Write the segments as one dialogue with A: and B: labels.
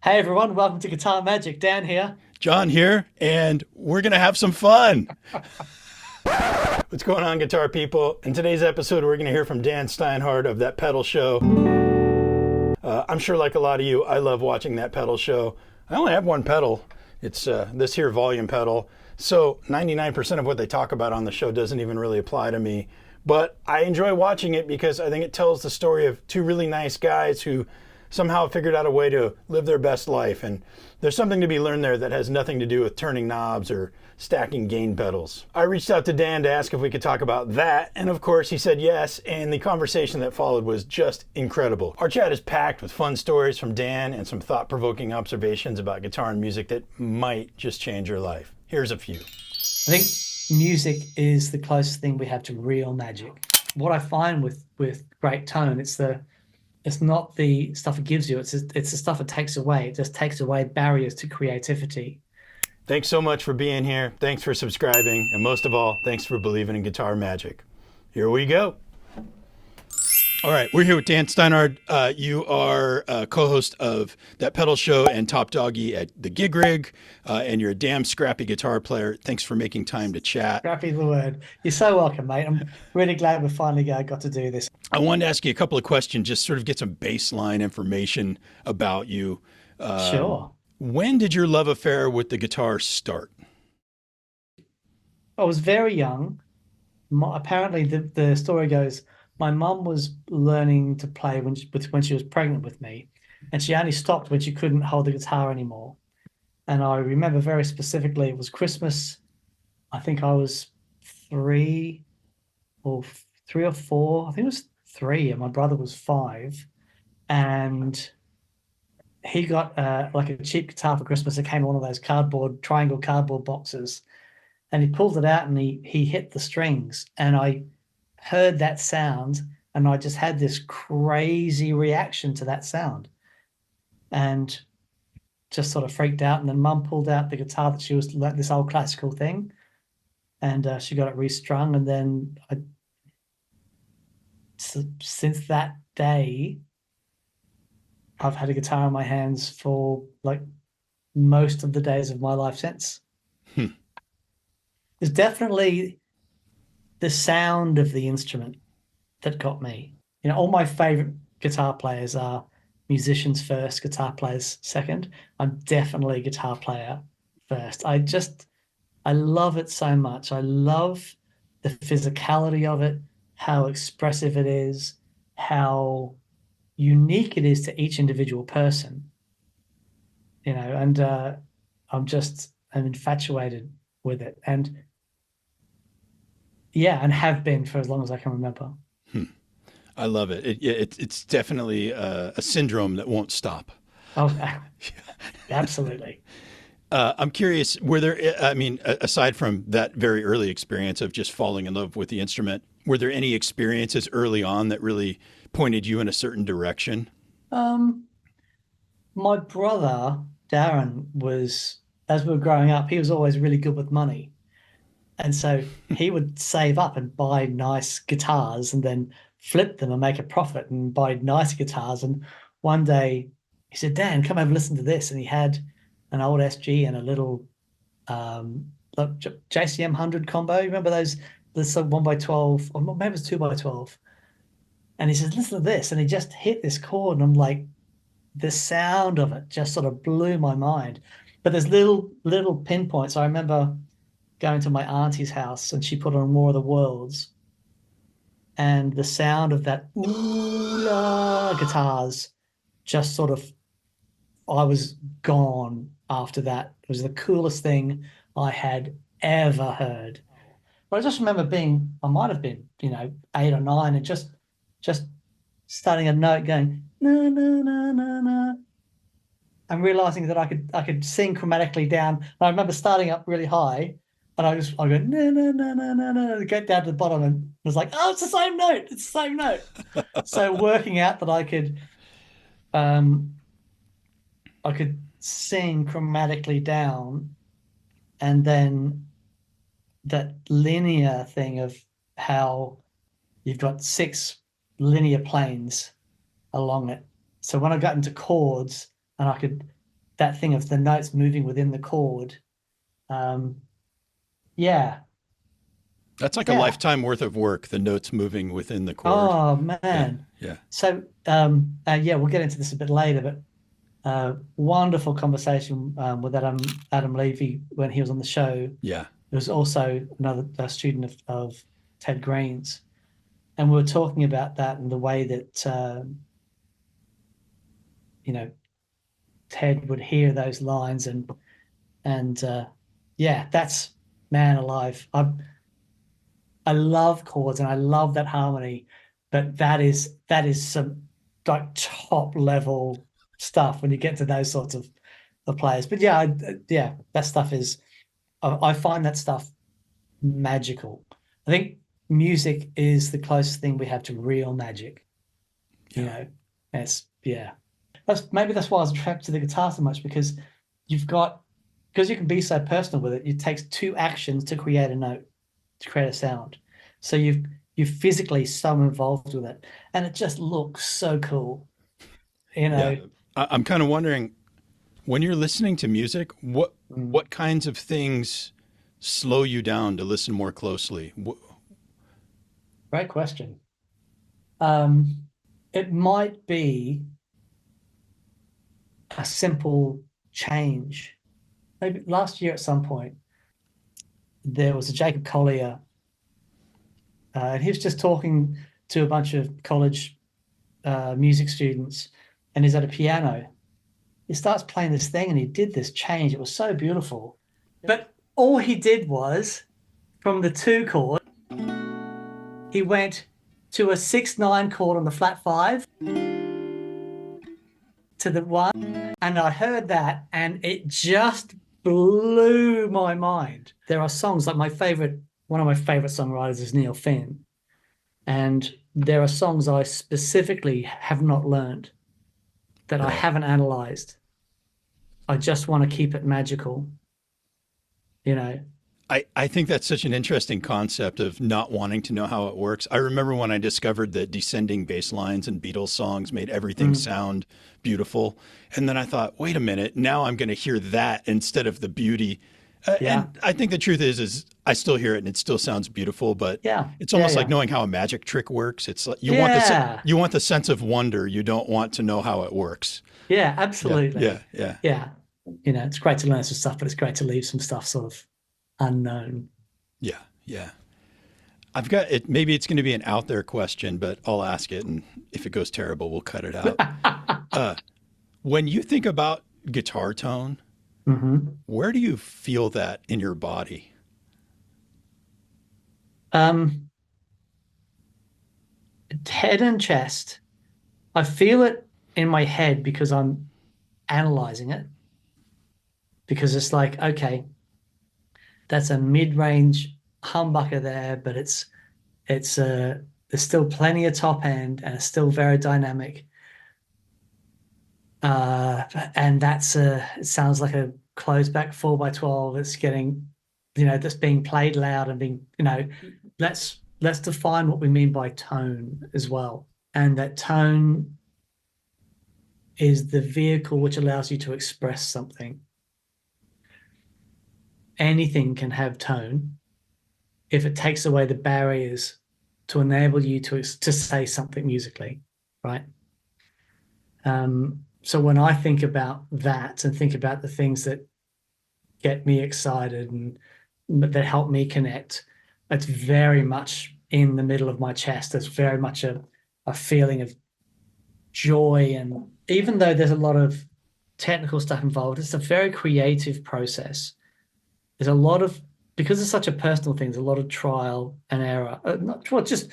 A: Hey everyone, welcome to Guitar Magic. Dan here.
B: John here, and we're going to have some fun. What's going on, guitar people? In today's episode, we're going to hear from Dan Steinhardt of That Pedal Show. I'm sure, like a lot of you, I love watching That Pedal Show. I only have one pedal. It's this here volume pedal. So 99% of what they talk about on the show doesn't even really apply to me. But I enjoy watching it because I think it tells the story of two really nice guys who somehow figured out a way to live their best life. And there's something to be learned there that has nothing to do with turning knobs or stacking gain pedals. I reached out to Dan to ask if we could talk about that, and of course he said yes, and the conversation that followed was just incredible. Our chat is packed with fun stories from Dan and some thought-provoking observations about guitar and music that might just change your life. Here's a few.
A: I think music is the closest thing we have to real magic. What I find with great tone, it's not the stuff it gives you, it's the stuff it takes away. It just takes away barriers to creativity.
B: Thanks so much for being here. Thanks for subscribing. And most of all, thanks for believing in guitar magic. Here we go. All right, we're here with Dan Steinhardt. You are a co-host of That Pedal Show and Top Doggie at the Gig Rig, and you're a damn scrappy guitar player. Thanks for making time to chat.
A: Scrappy the word. You're so welcome, mate. I'm really glad we finally got to do this.
B: I wanted to ask you a couple of questions, just sort of get some baseline information about you.
A: Sure.
B: When did your love affair with the guitar start?
A: I was very young. Apparently, the story goes, my mum was learning to play when she was pregnant with me, and she only stopped when she couldn't hold the guitar anymore. And I remember very specifically, it was Christmas. I think I was three or four. I think it was three, and my brother was five. And he got like a cheap guitar for Christmas. It came in one of those triangle cardboard boxes, and he pulled it out and he hit the strings, and I heard that sound, and I just had this crazy reaction to that sound, and just sort of freaked out. And then Mum pulled out the guitar that she was like this old classical thing, and she got it restrung. And then since that day, I've had a guitar in my hands for like most of the days of my life since. There's definitely the sound of the instrument that got me. You know, all my favorite guitar players are musicians first, guitar players second. I'm definitely a guitar player first. I love it so much. I love the physicality of it, how expressive it is, how unique it is to each individual person. You know, and I'm infatuated with it. And yeah, and have been for as long as I can remember.
B: I love it. It's definitely a syndrome that won't stop.
A: Oh, absolutely.
B: I'm curious, aside from that very early experience of just falling in love with the instrument, were there any experiences early on that really pointed you in a certain direction?
A: My brother, Darren, as we were growing up, he was always really good with money. And so he would save up and buy nice guitars and then flip them and make a profit and buy nice guitars. And one day he said, Dan, come over and listen to this. And he had an old SG and a little JCM 100 combo. You remember those? This 1x12, or maybe it was 2x12. And he says, listen to this. And he just hit this chord. And I'm like, the sound of it just sort of blew my mind. But there's little pinpoints. I remember going to my auntie's house, and she put on War of the Worlds, and the sound of that ooh-la guitars just sort of, I was gone after that. It was the coolest thing I had ever heard. But I just remember I might have been, 8 or 9, and just starting a note going na na na na na, and realizing that I could sing chromatically down. And I remember starting up really high, and I go no no no no no no, get down to the bottom, and it was like, oh, it's the same note. It's the same note. So working out that I could sing chromatically down, and then that linear thing of how you've got 6 linear planes along it. So when I got into chords and I could that thing of the notes moving within the chord. Yeah,
B: That's like a
A: yeah.
B: lifetime worth of work, the notes moving within the chord.
A: Oh
B: Yeah,
A: man.
B: yeah,
A: So yeah, we'll get into this a bit later, but wonderful conversation with Adam Levy when he was on the show.
B: yeah.
A: There was also another student of Ted Green's, and we were talking about that and the way that you know Ted would hear those lines and yeah, that's man alive. I love chords and I love that harmony, but that is some like top level stuff when you get to those sorts of players. But yeah, yeah, that stuff is I find that stuff magical. I think music is the closest thing we have to real magic. You
B: Yeah.
A: know, it's yeah. That's why I was attracted to the guitar so much because you can be so personal with it. It takes two actions to create a note, to create a sound. So you're physically so involved with it, and it just looks so cool. You
B: Yeah.
A: know,
B: I'm kind of wondering when you're listening to music,
A: Mm.
B: what kinds of things slow you down to listen more closely?
A: Great question. Um, it might be a simple change. Maybe last year at some point there was a Jacob Collier, and he was just talking to a bunch of college music students, and he's at a piano. He starts playing this thing, and he did this change. It was so beautiful, but all he did was from the two chord, he went to a 6/9 chord on the flat five to the one, and I heard that, and it just blew my mind. There are songs like one of my favorite songwriters is Neil Finn, and there are songs I specifically have not learned that I
B: Right.
A: haven't analyzed. I just want to keep it magical, you know.
B: I think that's such an interesting concept of not wanting to know how it works. I remember when I discovered that descending bass lines in Beatles songs made everything
A: Mm,
B: sound beautiful. And then I thought, wait a minute, now I'm going to hear that instead of the beauty.
A: yeah,
B: And I think the truth is I still hear it and it still sounds beautiful, but
A: yeah,
B: it's
A: yeah,
B: almost like
A: yeah,
B: knowing how a magic trick works. It's like
A: yeah,
B: you want the sense of wonder. You don't want to know how it works.
A: yeah,
B: Yeah, yeah,
A: absolutely.
B: yeah,
A: Yeah, it's great to learn some stuff, but it's great to leave some stuff sort of unknown.
B: yeah, yeah. I've got it. Maybe it's going to be an out there question, but I'll ask it. And if it goes terrible, we'll cut it out. Uh, when you think about guitar tone,
A: hmm
B: where do you feel that in your body?
A: Um, Head and chest. I feel it in my head because I'm analyzing it. Because it's like, okay, that's a mid-range humbucker there, but it's there's still plenty of top end and it's still very dynamic. And it sounds like a closed back 4x12. It's getting, that's being played loud and being, let's define what we mean by tone as well. And that tone is the vehicle which allows you to express something. Anything can have tone if it takes away the barriers to enable you to say something musically, right? So when I think about that and think about the things that get me excited and that help me connect, it's very much in the middle of my chest. It's very much a feeling of joy. And even though there's a lot of technical stuff involved, it's a very creative process. There's a lot of, because it's such a personal thing, there's a lot of trial and error. Not well, just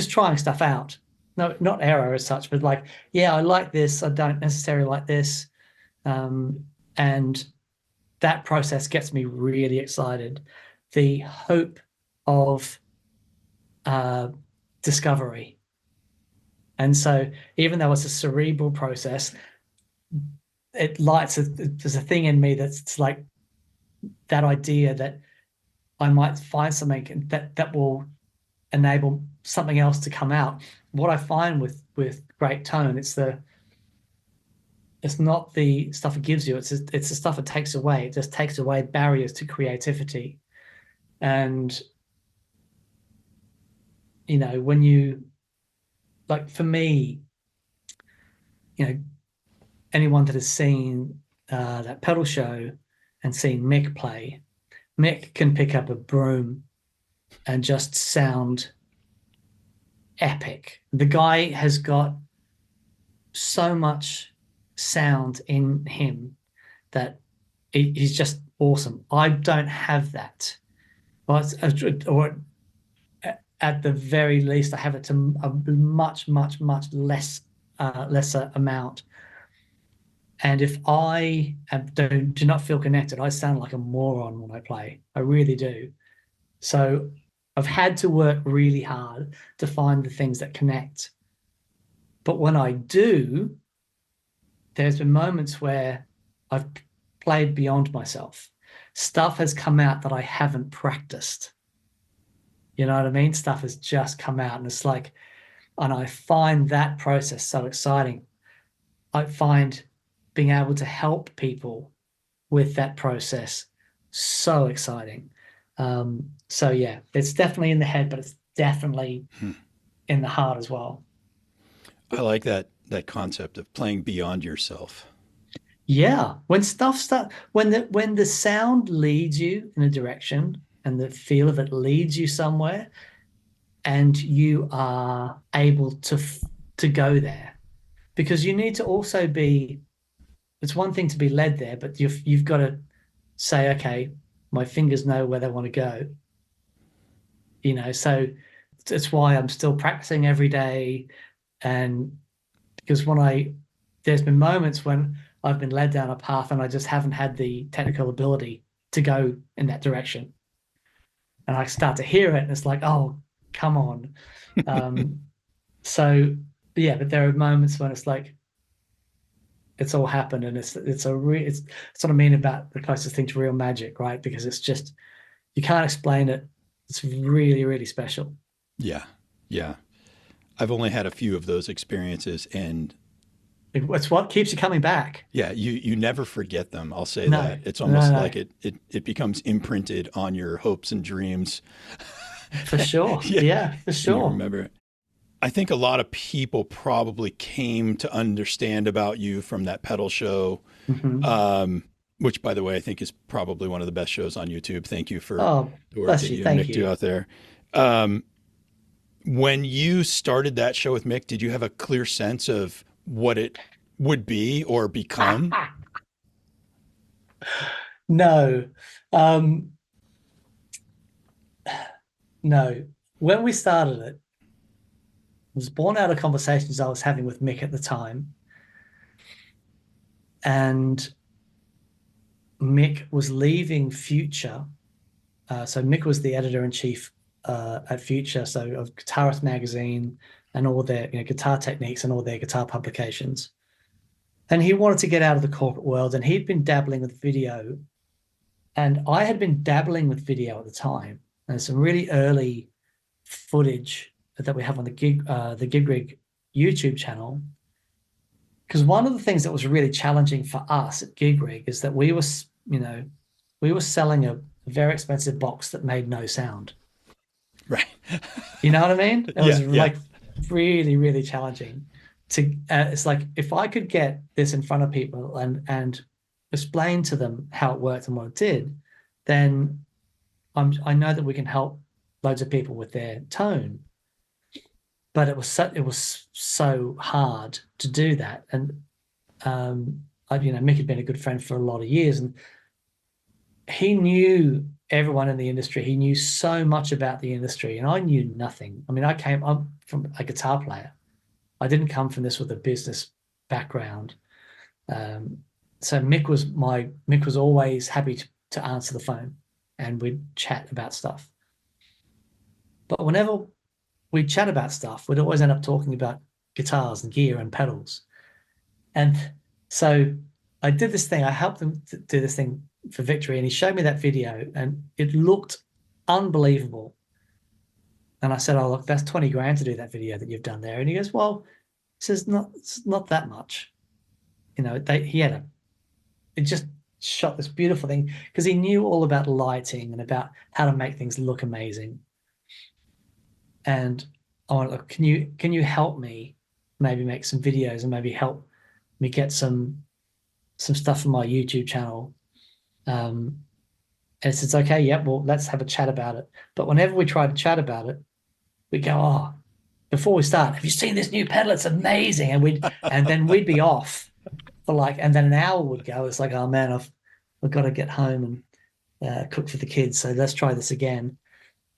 A: trying stuff out. No, not error as such, but like, yeah, I like this. I don't necessarily like this. And that process gets me really excited. The hope of uh, discovery. And so even though it's a cerebral process, there's a thing in me that's like that idea that I might find something that will enable something else to come out. What I find with great tone, it's it's not the stuff it gives you. It's the stuff it takes away. It just takes away barriers to creativity. And when you like, for me, you know, anyone that has seen that pedal show and seen Mick play, Mick can pick up a broom and just sound epic. The guy has got so much sound in him that he's just awesome. I don't have that. Or at the very least, I have it to a much, much, much lesser amount. And if I do not feel connected, I sound like a moron when I play. I really do. So I've had to work really hard to find the things that connect. But when I do, there's been moments where I've played beyond myself. Stuff has come out that I haven't practiced. You know what I mean? Stuff has just come out, and it's like, and I find that process so exciting. I find being able to help people with that process so exciting. So yeah, it's definitely in the head, but it's definitely in the heart as well.
B: I like that concept of playing beyond yourself.
A: Yeah, when the sound leads you in a direction and the feel of it leads you somewhere, and you are able to go there, because you need to also be. It's one thing to be led there, but you've got to say, okay, my fingers know where they want to go. So it's why I'm still practicing every day, and because there's been moments when I've been led down a path and I just haven't had the technical ability to go in that direction. And I start to hear it and it's like, oh, come on. Um, so yeah, but there are moments when it's like, it's all happened, and it's what I mean about the closest thing to real magic, right? Because it's just, you can't explain it. It's really, really special.
B: Yeah. Yeah. I've only had a few of those experiences, and
A: It's what keeps you coming back.
B: yeah, you never forget them. I'll say
A: No,
B: that. It's
A: no,
B: almost
A: no,
B: like it becomes imprinted on your hopes and dreams.
A: for sure.
B: Yeah.
A: Yeah, for
B: And you
A: sure.
B: remember it. I think a lot of people probably came to understand about you from that pedal show,
A: Hmm.
B: um, which, by the way, I think is probably one of the best shows on YouTube. Thank you for
A: Oh,
B: the work
A: bless
B: that
A: you.
B: you and
A: Thank
B: Mick do
A: you.
B: out there. Um, when you started that show with Mick, did you have a clear sense of what it would be or become?
A: No, um, no. When we started it was born out of conversations I was having with Mick at the time, and Mick was leaving Future. So Mick was the editor-in-chief at Future, so of Guitarist magazine and all their guitar techniques and all their guitar publications. And he wanted to get out of the corporate world, and he'd been dabbling with video, and I had been dabbling with video at the time. And some really early footage that we have on the Gig Rig YouTube channel. Because one of the things that was really challenging for us at Gig Rig is that we were selling a very expensive box that made no sound.
B: Right.
A: You know what I mean? It
B: Yeah.
A: was
B: Yeah.
A: like really, really challenging to. It's like, if I could get this in front of people and explain to them how it worked and what it did, then I know that we can help loads of people with their tone. But it was so hard to do that, and Mick had been a good friend for a lot of years, and he knew everyone in the industry. He knew so much about the industry, and I knew nothing. I mean, I'm from a guitar player. I didn't come from this with a business background. Um, so Mick was always happy to answer the phone, and we'd chat about stuff. But whenever we'd chat about stuff, we'd always end up talking about guitars and gear and pedals. And so I did this thing. I helped him do this thing for Victory, and he showed me that video, and it looked unbelievable. And I said, "Oh, look, that's 20 grand to do that video that you've done there." And he goes, "Well," he says, "It's not that much." he had it just shot this beautiful thing because he knew all about lighting and about how to make things look amazing. And I went, look, can you help me maybe make some videos and maybe help me get some stuff for my YouTube channel? And it says, okay, yeah, well, let's have a chat about it. But whenever we try to chat about it, we go, oh, before we start, have you seen this new pedal? It's amazing. And then we'd be off for and then an hour would go. It's like, oh man, I've got to get home and cook for the kids. So let's try this again.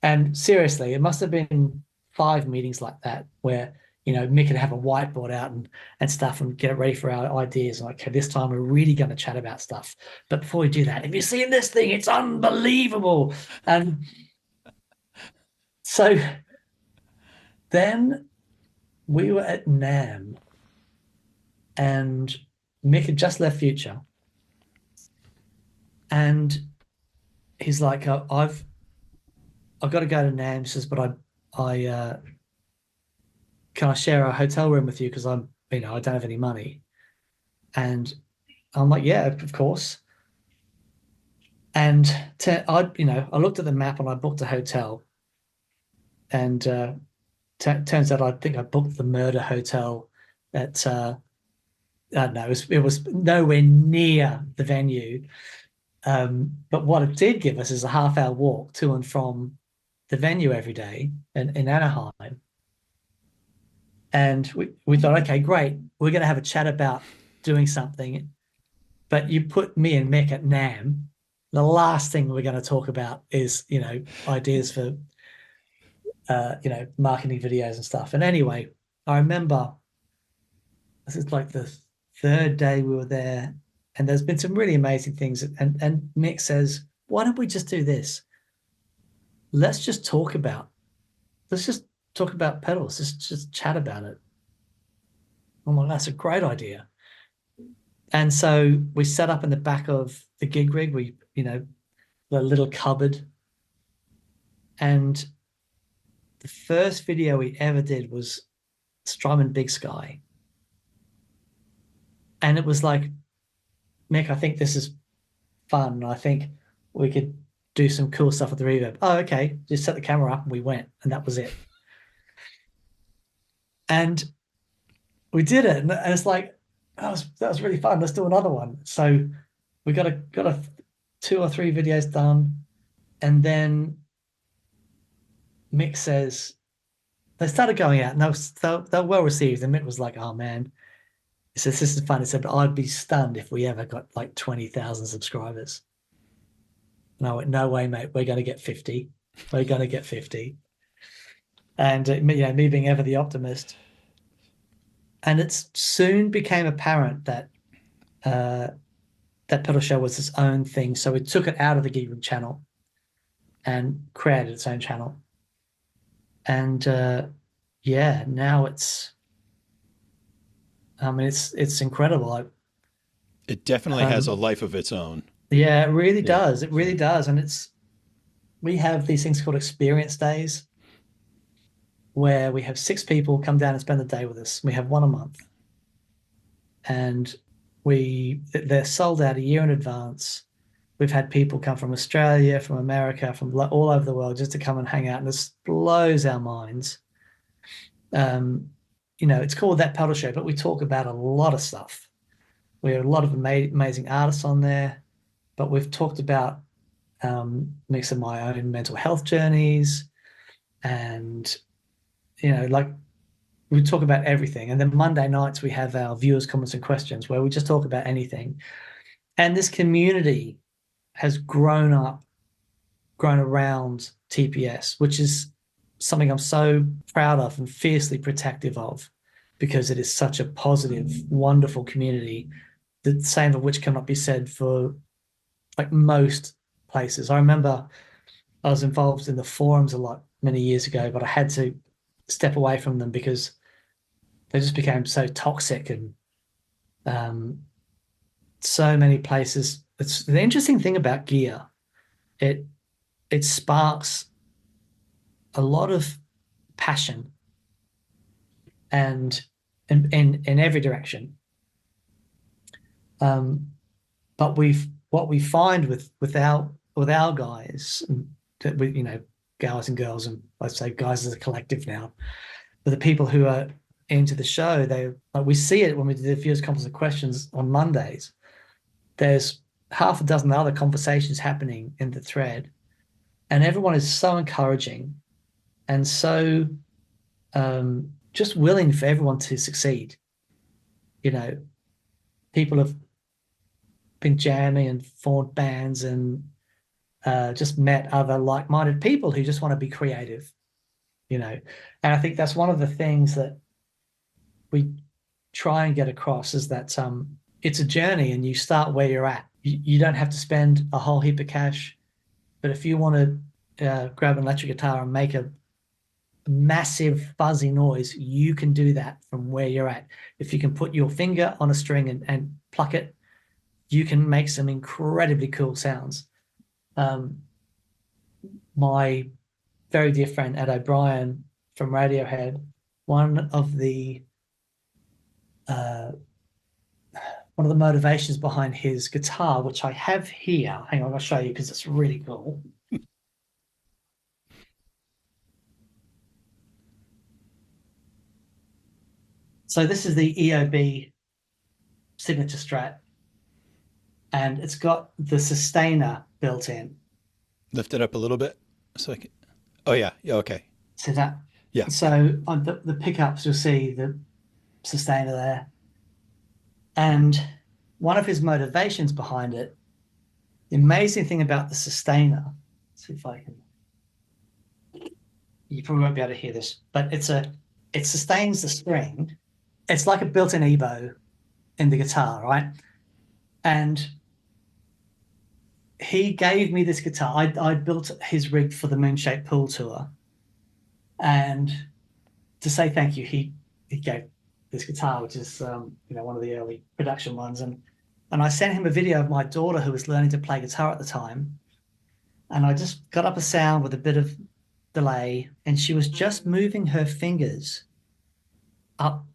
A: And seriously, it must have been 5 meetings like that where, Mick would have a whiteboard out and stuff and get it ready for our ideas. Like, okay, this time we're really going to chat about stuff. But before we do that, have you seen this thing? It's unbelievable. And so then we were at NAMM and Mick had just left Future. And he's like, I've got to go to NAMM. He says, but I can I share a hotel room with you? Because I don't have any money. And I'm like, yeah, of course. And I looked at the map and I booked a hotel. And turns out I think I booked the Murder Hotel at I don't know, it was nowhere near the venue. But what it did give us is a half-hour walk to and from the venue every day in Anaheim. And we thought, okay, great. We're going to have a chat about doing something. But you put me and Mick at NAMM, the last thing we're going to talk about is, ideas for, marketing videos and stuff. And anyway, I remember this is like the third day we were there, and there's been some really amazing things. And Mick says, why don't we just do this? Let's just talk about pedals. Just chat about it. I'm like, that's a great idea. And so we set up in the back of the gig rig, the little cupboard. And the first video we ever did was Strymon Big Sky. And it was like, Mick, I think this is fun. I think we could do some cool stuff with the reverb. Oh, okay. Just set the camera up and we went. And that was it. And we did it. And it's like, that was really fun. Let's do another one. So we got a 2 or 3 videos done. And then Mick says, they started going out and they were well received. And Mick was like, oh man, he says, this is fun. He said, but I'd be stunned if we ever got like 20,000 subscribers. And I went, no way, mate. We're going to get 50. We're going to get 50. And, me being ever the optimist. And it soon became apparent that that pedal show was its own thing. So we took it out of the Gig Rig channel and created its own channel. And now it's incredible.
B: It definitely has a life of its own.
A: Yeah, it really does. It really does. And we have these things called experience days where we have 6 people come down and spend the day with us. We have one a month. And they're sold out a year in advance. We've had people come from Australia, from America, from all over the world just to come and hang out, and this blows our minds. It's called That Pedal Show, but we talk about a lot of stuff. We have a lot of amazing artists on there, but we've talked about mix of my own mental health journeys, and we talk about everything. And then Monday nights we have our viewers' comments and questions where we just talk about anything. And this community has grown around TPS, which is something I'm so proud of and fiercely protective of, because it is such a positive, wonderful community, the same of which cannot be said for like most places. I remember I was involved in the forums a lot many years ago, but I had to step away from them because they just became so toxic, and so many places. It's the interesting thing about gear. It sparks a lot of passion and in every direction. But what we find with our guys, that we, guys and girls, and I say guys as a collective now, but the people who are into the show, we see it when we do the viewers' conference of questions on Mondays. There's half a dozen other conversations happening in the thread, and everyone is so encouraging and so just willing for everyone to succeed. People have been jamming and formed bands and just met other like-minded people who just want to be creative, And I think that's one of the things that we try and get across is that it's a journey, and you start where you're at. You don't have to spend a whole heap of cash, but if you want to grab an electric guitar and make a massive fuzzy noise, you can do that from where you're at. If you can put your finger on a string and pluck it, you can make some incredibly cool sounds. My very dear friend Ed O'Brien from Radiohead, one of the motivations behind his guitar, which I have here. Hang on, I'll show you because it's really cool. So this is the EOB signature Strat, and it's got the sustainer built in.
B: Lift it up a little bit so I can. Oh yeah, okay.
A: See that?
B: Yeah.
A: So on the pickups, you'll see the sustainer there. And one of his motivations behind it, the amazing thing about the sustainer, let's see if I can, you probably won't be able to hear this, but it sustains the string. It's like a built-in EBow in the guitar, right? And he gave me this guitar. I built his rig for the Moonshaped Pool tour. And to say thank you, he gave this guitar, which is one of the early production ones. And I sent him a video of my daughter who was learning to play guitar at the time. And I just got up a sound with a bit of delay, and she was just moving her fingers up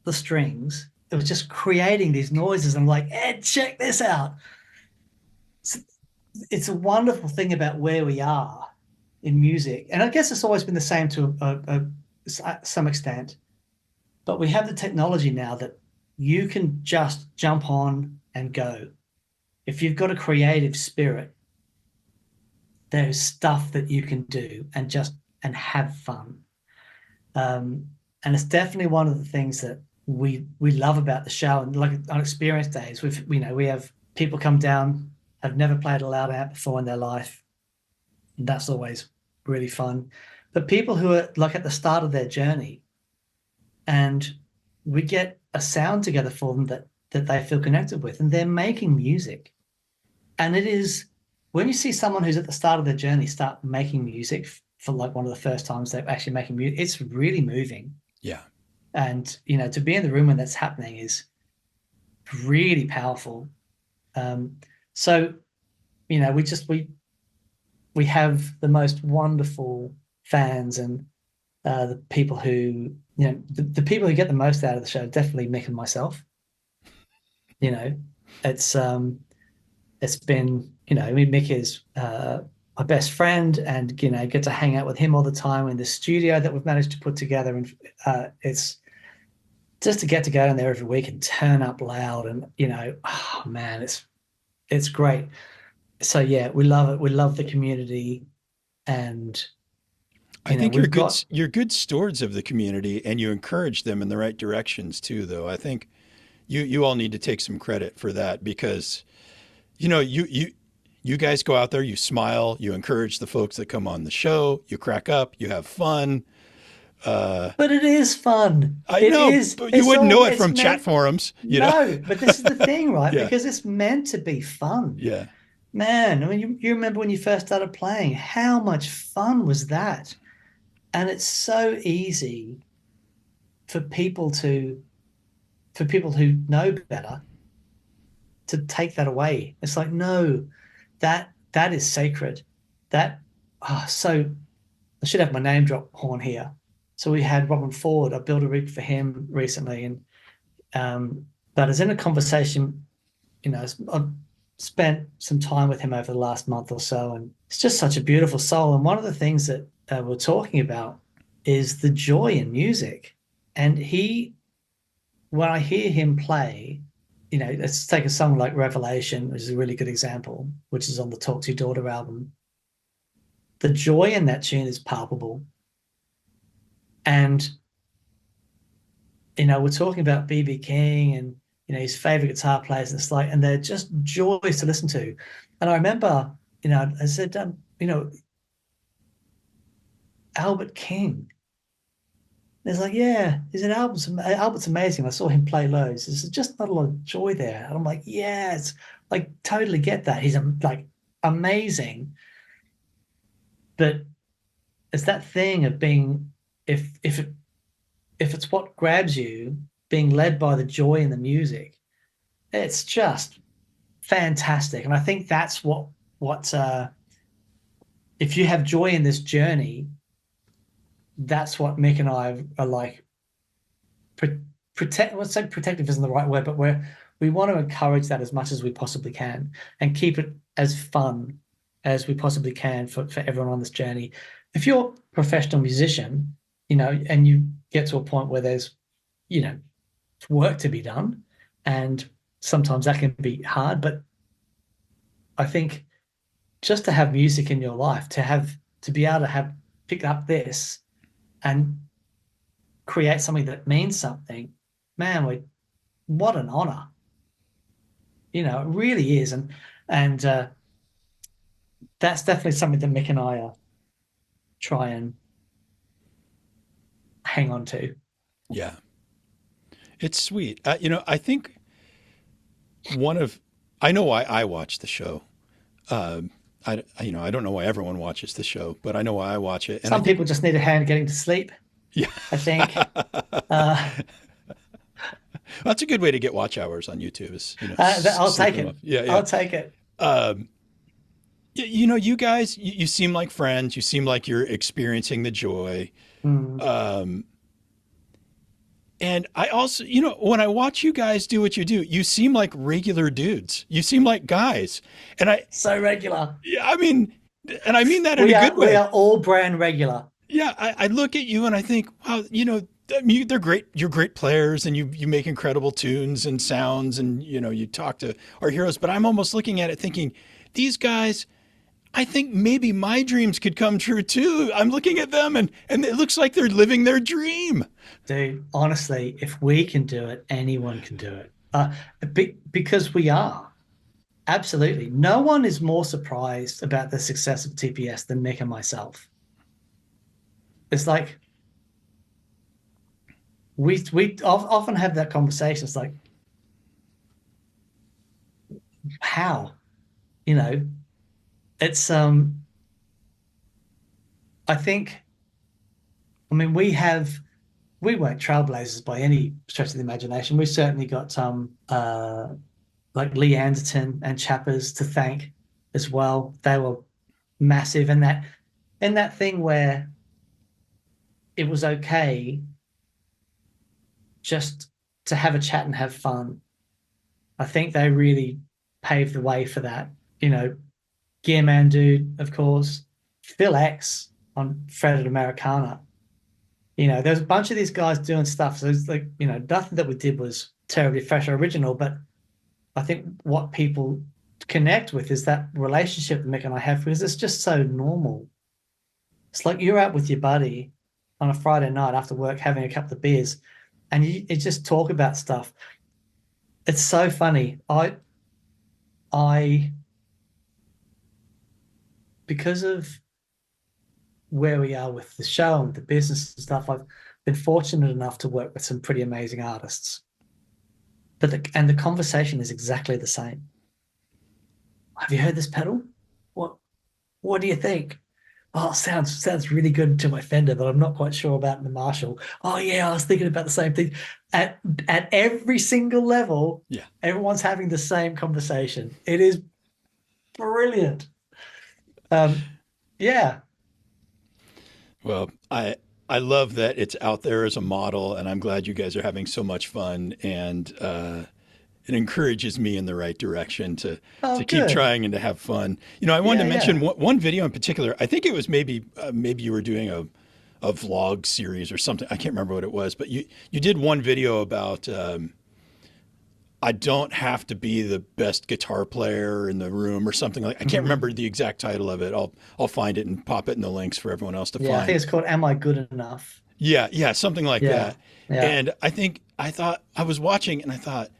A: the strings. It was just creating these noises. I'm like, Ed, check this out. It's a wonderful thing about where we are in music. And I guess it's always been the same to some extent. But we have the technology now that you can just jump on and go. If you've got a creative spirit, there's stuff that you can do and have fun. And it's definitely one of the things that we love about the show. And like on experience days, we have people come down, have never played a loud amp before in their life. And that's always really fun. But people who are like at the start of their journey, and we get a sound together for them that they feel connected with, and they're making music. And it is, when you see someone who's at the start of their journey start making music for like one of the first times they're actually making music, it's really moving.
B: Yeah.
A: And, to be in the room when that's happening is really powerful. So, we have the most wonderful fans, and the people who, the people who get the most out of the show, definitely Mick and myself. It's been, Mick is my best friend, and, get to hang out with him all the time in the studio that we've managed to put together. And it's just to get to go in there every week and turn up loud, and, oh man, it's great. So yeah, we love it. We love the community, and
B: I think you're good stewards of the community, and you encourage them in the right directions too, though. I think you all need to take some credit for that, because, you guys go out there, you smile, you encourage the folks that come on the show, you crack up, you have fun.
A: But it is fun.
B: I know, but you wouldn't know it from chat forums.
A: No, but this is the thing, right?
B: Yeah.
A: Because it's meant to be fun.
B: Yeah.
A: Man, I mean, you remember when you first started playing, how much fun was that? And it's so easy for people who know better to take that away. It's like, no, that is sacred. So I should have my name drop horn here. So we had Robben Ford. I built a rig for him recently, and but I was in a conversation I've spent some time with him over the last month or so, and it's just such a beautiful soul. And one of the things that we're talking about is the joy in music. And when I hear him play, let's take a song like Revelation, which is a really good example, which is on the Talk to Your Daughter album. The joy in that tune is palpable. And, we're talking about B.B. King and, his favorite guitar players. And they're just joys to listen to. And I remember, I said, Albert King. It's like, yeah, he said, Albert's amazing. I saw him play loads. There's just not a lot of joy there. And I'm like, yes, like totally get that. He's like amazing. But it's that thing of being, if it's what grabs you, being led by the joy in the music, it's just fantastic. And I think that's what if you have joy in this journey, that's what Mick and I are like. Let's say protective isn't the right word, but we want to encourage that as much as we possibly can and keep it as fun as we possibly can for everyone on this journey. If you're a professional musician, and you get to a point where there's, work to be done, and sometimes that can be hard, but I think just to have music in your life, to be able to pick up this and create something that means something, man, what an honor. It really is. And that's definitely something that Mick and I try and hang on to.
B: Yeah. It's sweet. I think I know why I watch the show. I don't know why everyone watches the show, but I know why I watch it. And
A: Some people just need a hand getting to sleep.
B: Yeah.
A: I think.
B: That's a good way to get watch hours on YouTube.
A: I'll take it.
B: Yeah,
A: I'll take it.
B: You guys, you seem like friends. You seem like you're experiencing the joy.
A: Mm.
B: And I also, when I watch you guys do what you do, you seem like regular dudes. You seem like guys.
A: So regular.
B: Yeah, I mean that in a good way.
A: We are all brand regular.
B: Yeah, I look at you and I think, wow, they're great. You're great players, and you make incredible tunes and sounds, and you talk to our heroes. But I'm almost looking at it thinking, these guys, I think maybe my dreams could come true too. I'm looking at them and it looks like they're living their dream.
A: Dude, honestly, if we can do it, anyone can do it. Because we are. Absolutely. No one is more surprised about the success of TPS than Mick and myself. It's like, we often have that conversation. It's like, how? It's I think, we weren't trailblazers by any stretch of the imagination. We certainly got like Lee Anderton and Chappers to thank as well. They were massive in that thing where it was okay just to have a chat and have fun. I think they really paved the way for that. Gearman Dude, of course, Phil X on Fretted Americana. There's a bunch of these guys doing stuff. So it's like, nothing that we did was terribly fresh or original, but I think what people connect with is that relationship that Mick and I have, because it's just so normal. It's like you're out with your buddy on a Friday night after work having a couple of beers, and you just talk about stuff. It's so funny. Because of where we are with the show and the business and stuff, I've been fortunate enough to work with some pretty amazing artists. But the conversation is exactly the same. Have you heard this pedal? What do you think? Oh, sounds really good to my Fender, but I'm not quite sure about the Marshall. Oh yeah, I was thinking about the same thing. At every single level,
B: yeah,
A: everyone's having the same conversation. It is brilliant. Yeah.
B: Well, I love that it's out there as a model, and I'm glad you guys are having so much fun. And it encourages me in the right direction
A: Oh,
B: to keep
A: good.
B: trying and to have fun. I wanted
A: Yeah,
B: to mention
A: yeah.
B: one video in particular. I think it was maybe you were doing a vlog series or something. I can't remember what it was, but you did one video about I don't have to be the best guitar player in the room or something like. I can't
A: Hmm.
B: remember the exact title of it. I'll find it and pop it in the links for everyone else to
A: Yeah, I think
B: find.
A: it's called Am I Good Enough?
B: Yeah, yeah, something like
A: Yeah,
B: that.
A: yeah.
B: And I thought I was watching and I thought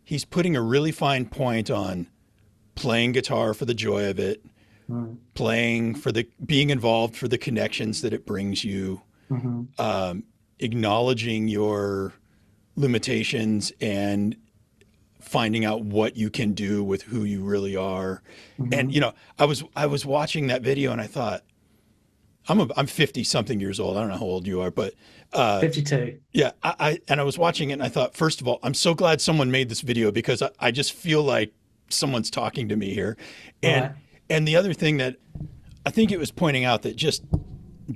B: he's putting a really fine point on playing guitar for the joy of it,
A: Mm-hmm.
B: playing for the being involved for the connections that it brings you,
A: Mm-hmm.
B: acknowledging your limitations and finding out what you can do with who you really are. And
A: Mm-hmm.
B: I was watching that video and I thought I'm 50 something years old. I don't know how old you are, but
A: 52.
B: yeah, I was watching it and I thought, first of all, I'm so glad someone made this video because I just feel like someone's talking to me here. And
A: Right.
B: and the other thing that I think it was pointing out that just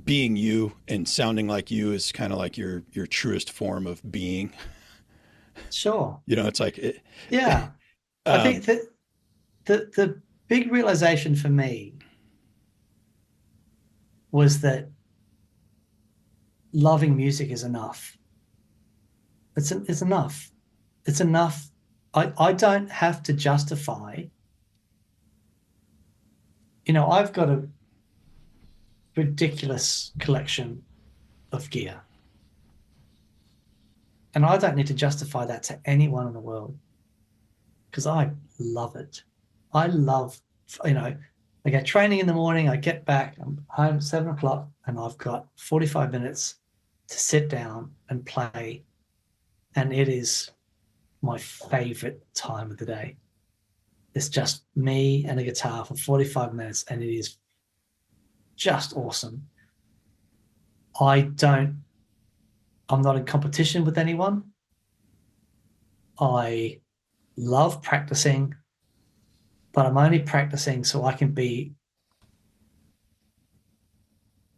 B: being you and sounding like you is kind of like your truest form of being.
A: Sure.
B: It's like
A: Yeah. I
B: um,
A: think that the big realization for me was that loving music is enough. It's enough. It's enough. I don't have to justify. I've got a ridiculous collection of gear, and I don't need to justify that to anyone in the world because I love it. I love, I get training in the morning, I get back, I'm home at 7 o'clock, and I've got 45 minutes to sit down and play. And it is my favorite time of the day. It's just me and a guitar for 45 minutes, and it is just awesome. I don't, I'm not in competition with anyone. I love practicing, but I'm only practicing so I can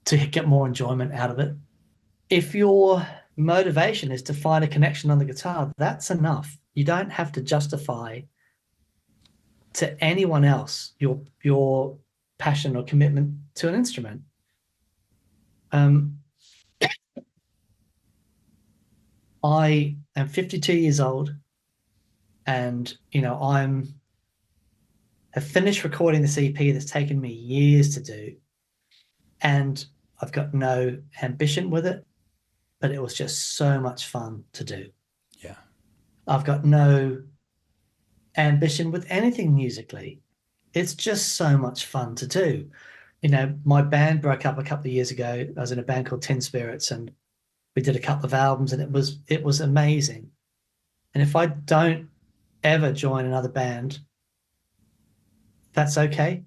A: to get more enjoyment out of it. If your motivation is to find a connection on the guitar, that's enough. You don't have to justify to anyone else your passion or commitment to an instrument. Um, I am 52 years old, and have finished recording this EP that's taken me years to do, and I've got no ambition with it, but it was just so much fun to do.
B: yeah.
A: I've got no ambition with anything musically. It's just so much fun to do. My band broke up a couple of years ago. I was in a band called Tin Spirits, and we did a couple of albums, and it was amazing. And if I don't ever join another band, that's okay.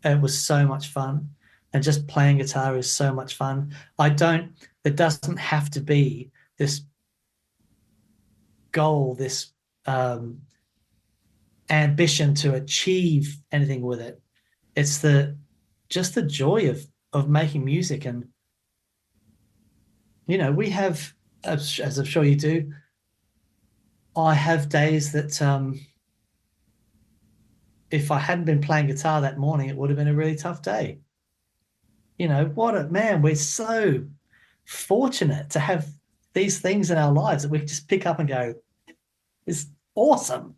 A: It was so much fun. And just playing guitar is so much fun. It doesn't have to be this goal, this ambition to achieve anything with it. It's just the joy of making music. And we have, as I'm sure you do, I have days that if I hadn't been playing guitar that morning, it would have been a really tough day. What a man, we're so fortunate to have these things in our lives that we can just pick up and go, it's awesome.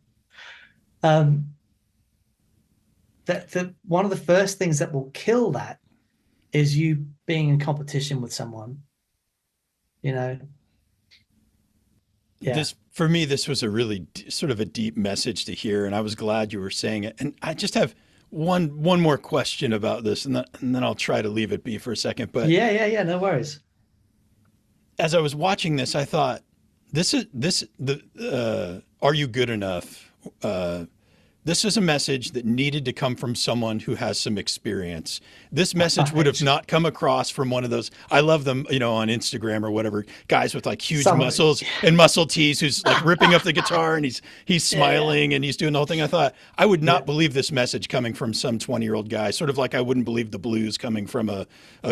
A: That one of the first things that will kill that is you being in competition with someone. Yeah.
B: This for me, this was a really sort of a deep message to hear, and I was glad you were saying it. And I just have one more question about this, and then I'll try to leave it be for a second. But
A: Yeah. No worries.
B: as I was watching this, I thought, this is the "Are You Good Enough?" this is a message that needed to come from someone who has some experience. This message would have
A: Right.
B: not come across from one of those. I love them, on Instagram or whatever, guys with like huge
A: Someone,
B: muscles and muscle tees who's like ripping up the guitar and he's
A: yeah,
B: smiling and he's doing the whole thing. I thought I would
A: yeah,
B: not believe this message coming from some 20-year-old guy, sort of like I wouldn't believe the blues coming from a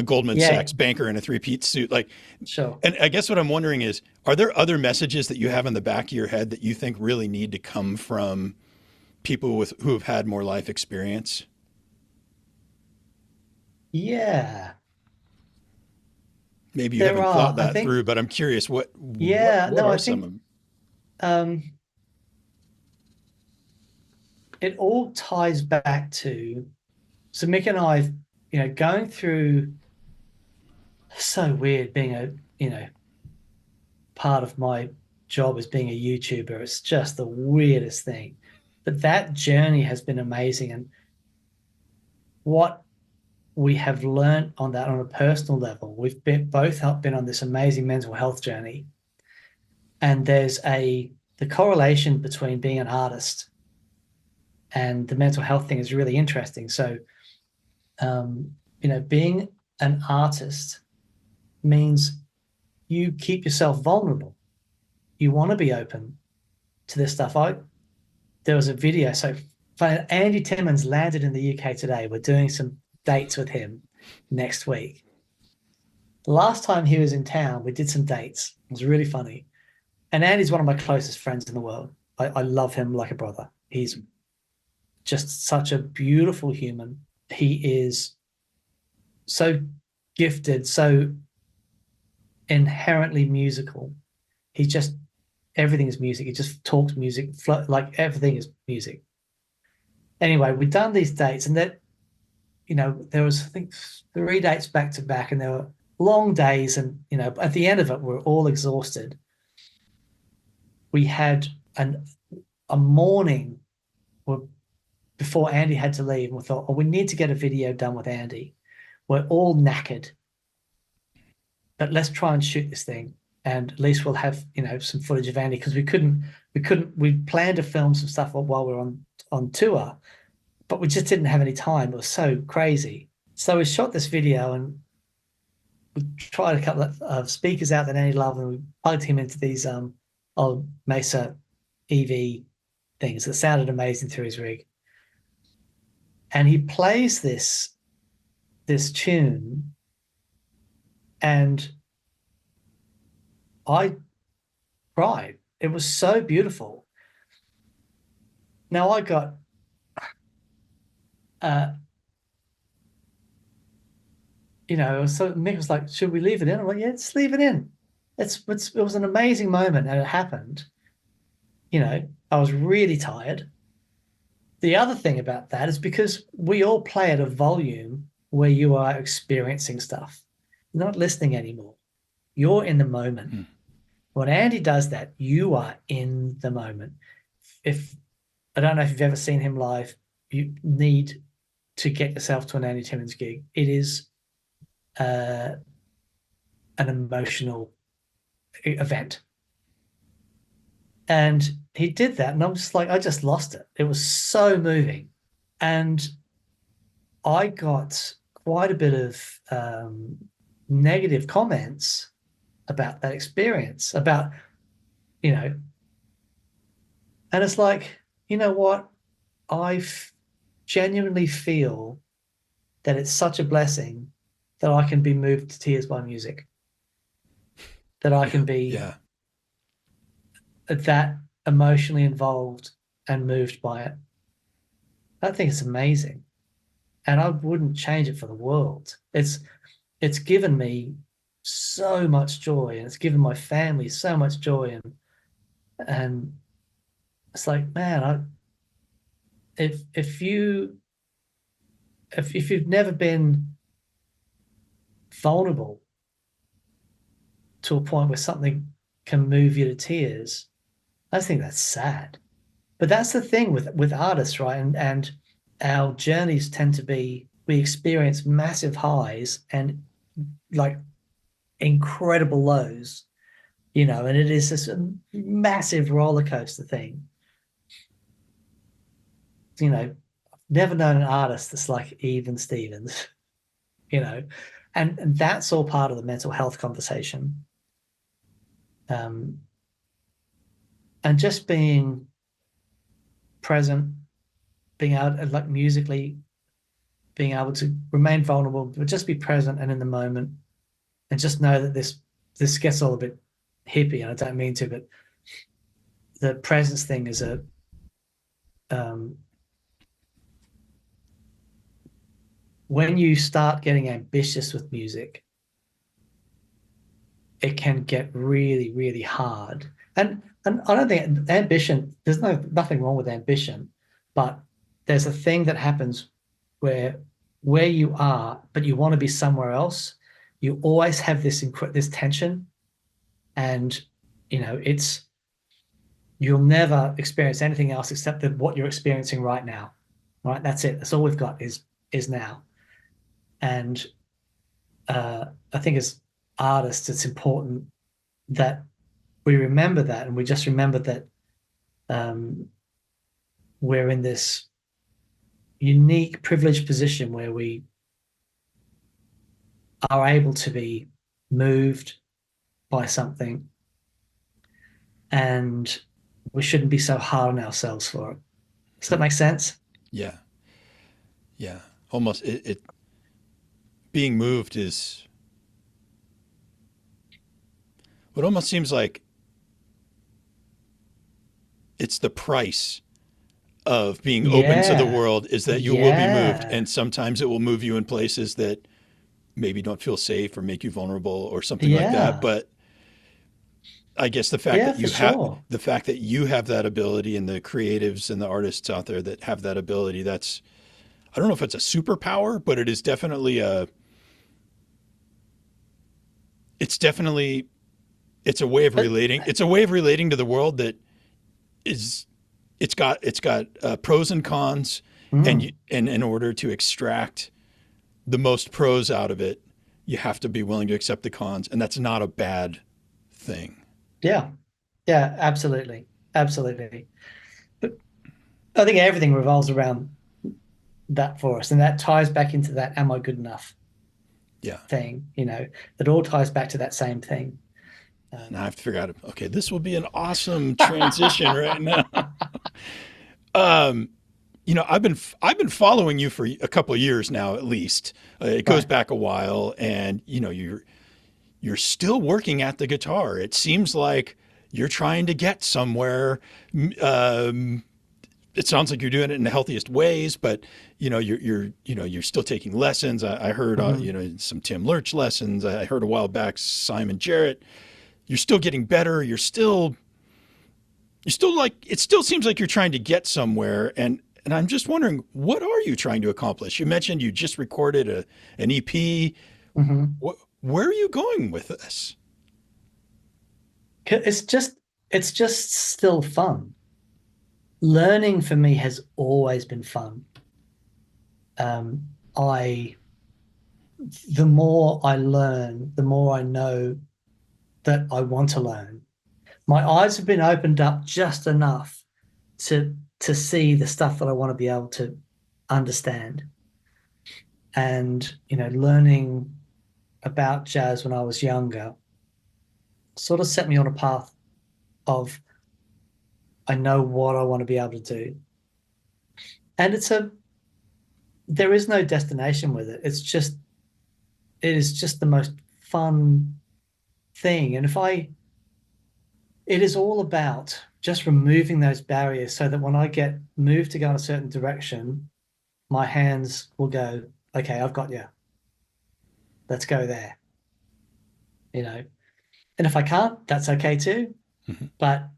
B: Goldman
A: yeah,
B: Sachs banker in a three-piece suit. Like,
A: sure.
B: and I guess what I'm wondering is, are there other messages that you have in the back of your head that you think really need to come from people who have had more life experience?
A: Yeah,
B: Maybe you
A: there
B: haven't thought
A: are. I
B: that
A: think,
B: through, but I'm curious
A: yeah,
B: what
A: no,
B: are
A: I
B: some of
A: think
B: them?
A: um, it all ties back to, so Mick and I, going through, so weird being part of my job as being a YouTuber. It's just the weirdest thing. But that journey has been amazing. And what we have learned on that on a personal level, we've been on this amazing mental health journey. And there's the correlation between being an artist and the mental health thing is really interesting. So, being an artist means you keep yourself vulnerable. You want to be open to this stuff. There was a video. So Andy Timmons landed in the UK today. We're doing some dates with him next week. The last time he was in town, we did some dates. It was really funny. And Andy's one of my closest friends in the world. I love him like a brother. He's just such a beautiful human. He is so gifted, so inherently musical. He just, everything is music. He just talks music, like everything is music. Anyway, we've done these dates, and there was, I think, 3 dates back to back, and there were long days. And, at the end of it, we're all exhausted. We had a morning before Andy had to leave, and we thought, oh, we need to get a video done with Andy. We're all knackered, but let's try and shoot this thing. And at least we'll have, some footage of Andy, because we planned to film some stuff while we were on tour, but we just didn't have any time. It was so crazy. So we shot this video, and we tried a couple of speakers out that Andy loved, and we plugged him into these old Mesa EV things that sounded amazing through his rig. And he plays this tune, and I cried. It was so beautiful. Now I got so Mick was like, should we leave it in? I'm like, yeah, just leave it in. It was an amazing moment, and it happened. I was really tired. The other thing about that is because we all play at a volume where you are experiencing stuff. You're not listening anymore. You're in the moment.
B: Mm.
A: When Andy does that, you are in the moment. If I don't know if you've ever seen him live, you need to get yourself to an Andy Timmons gig. It is an emotional event. And he did that, and I'm just like, I just lost it. It was so moving. And I got quite a bit of negative comments about that experience, and it's like, you know what? I genuinely feel that it's such a blessing that I can be moved to tears by music, that I
B: Yeah,
A: can be
B: yeah.
A: that emotionally involved and moved by it. I think it's amazing. And I wouldn't change it for the world. It's given me so much joy, and it's given my family so much joy, and it's like, man, if you've never been vulnerable to a point where something can move you to tears, I think that's sad. But that's the thing with artists, right? And our journeys tend to be, we experience massive highs and like incredible lows, and it is this massive roller coaster thing. never known an artist that's like Even Stevens, you know, and that's all part of the mental health conversation. And just being present, being able to, like musically, being able to remain vulnerable, but just be present and in the moment, and just know that this gets all a bit hippie, and I don't mean to, but the presence thing is um, when you start getting ambitious with music, it can get really, really hard. And I don't think ambition, there's nothing wrong with ambition, but there's a thing that happens where you are, but you want to be somewhere else. You always have this tension, and it's you'll never experience anything else except what you're experiencing right now. Right? That's it. That's all we've got is now. And I think as artists, it's important that we remember that, and we just remember that we're in this unique, privileged position where we are able to be moved by something, and we shouldn't be so hard on ourselves for it. Does that make sense?
B: Yeah. Yeah. Almost it being moved is what almost seems like it's the price of being open to the
A: Yeah.
B: world is that you will be moved.
A: Yeah.
B: And sometimes it will move you in places that maybe don't feel safe or make you vulnerable or something like that.
A: Yeah.
B: But I guess
A: Yeah, for sure.
B: the fact that you have that ability, and the creatives and the artists out there that have that ability, that's, I don't know if it's a superpower, but it is definitely it's a way of
A: But
B: relating. It's a way of relating to the world that is, it's got pros and cons,
A: mm,
B: and in order to extract the most pros out of it, you have to be willing to accept the cons, and that's not a bad thing.
A: yeah. Yeah, absolutely. Absolutely. But I think everything revolves around that for us. And that ties back into that am I good enough
B: Yeah.
A: thing, that all ties back to that same thing.
B: Now I
A: Um,
B: have to figure out. Okay, this will be an awesome transition right now. Um, I've been following you for a couple of years now, at least. It goes
A: right.
B: back a while, and you're still working at the guitar. It seems like you're trying to get somewhere. Um, it sounds like you're doing it in the healthiest ways, but you're still taking lessons. I heard
A: Mhm.
B: some Tim Lurch lessons. I heard a while back Simon Jarrett. You're still getting better. You're still like, it still seems like you're trying to get somewhere. And I'm just wondering, what are you trying to accomplish? You mentioned you just recorded an EP.
A: Mhm.
B: Where are you going with this?
A: It's just still fun. Learning for me has always been fun. I The more I learn, the more I know that I want to learn. My eyes have been opened up just enough to see the stuff that I want to be able to understand. And, learning about jazz when I was younger sort of set me on a path of I know what I want to be able to do. And there is no destination with it. It is just the most fun thing. And it is all about just removing those barriers so that when I get moved to go in a certain direction, my hands will go, okay, I've got you. Let's go there, you know. And if I can't, that's okay too.
B: Mhm.
A: But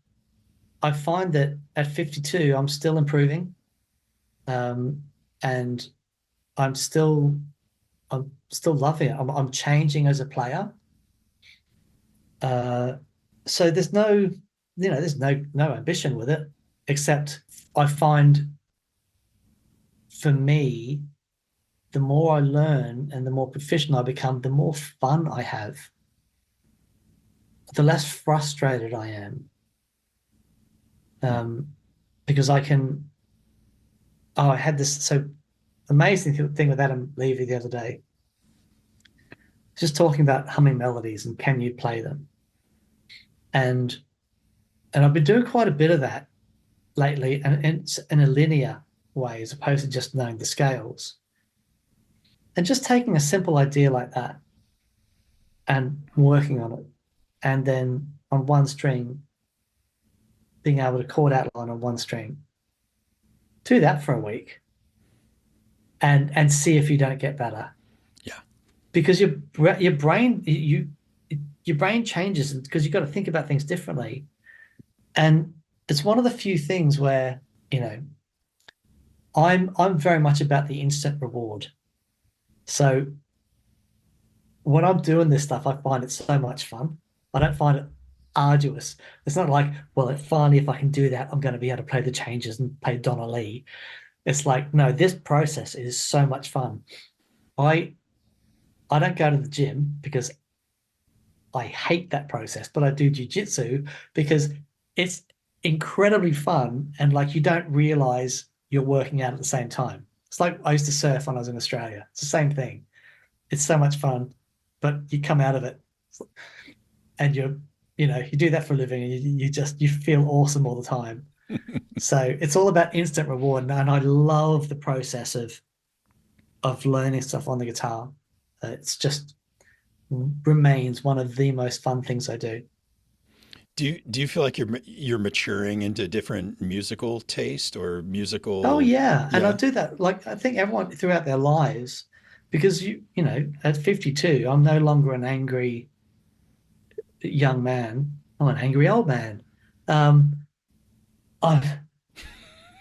A: I find that at 52, I'm still improving. Um, and I'm still I'm still loving it. I'm changing as a player. Uh, so there's no ambition with it, except I find for me, the more I learn and the more proficient I become, the more fun I have, the less frustrated I am. Um, because oh, I had this so amazing thing with Adam Levy the other day, just talking about humming melodies and can you play them? And I've been doing quite a bit of that lately, and it's in a linear way as opposed to just knowing the scales. And just taking a simple idea like that and working on it, and then on one string, being able to chord outline on one string. Do that for a week and see if you don't get better.
B: Yeah.
A: Because your brain changes because you've got to think about things differently. And it's one of the few things where, I'm very much about the instant reward. So when I'm doing this stuff, I find it so much fun. I don't find it arduous. It's not like, well, finally, if I can do that, I'm going to be able to play the changes and play Donna Lee. It's like, no, this process is so much fun. I I don't go to the gym because I hate that process, but I do jujitsu because it's incredibly fun and like you don't realize you're working out at the same time. It's like I used to surf when I was in Australia. It's the same thing. It's so much fun, but you come out of it and you do that for a living and you feel awesome all the time. So it's all about instant reward. And I love the process of learning stuff on the guitar. It's just remains one of the most fun things I do.
B: Do you feel like you're maturing into different musical taste or
A: Oh
B: musical?
A: yeah, and I
B: Yeah.
A: do that. Like I think everyone throughout their lives, because at 52, I'm no longer an angry young man. I'm an angry old man. Um, I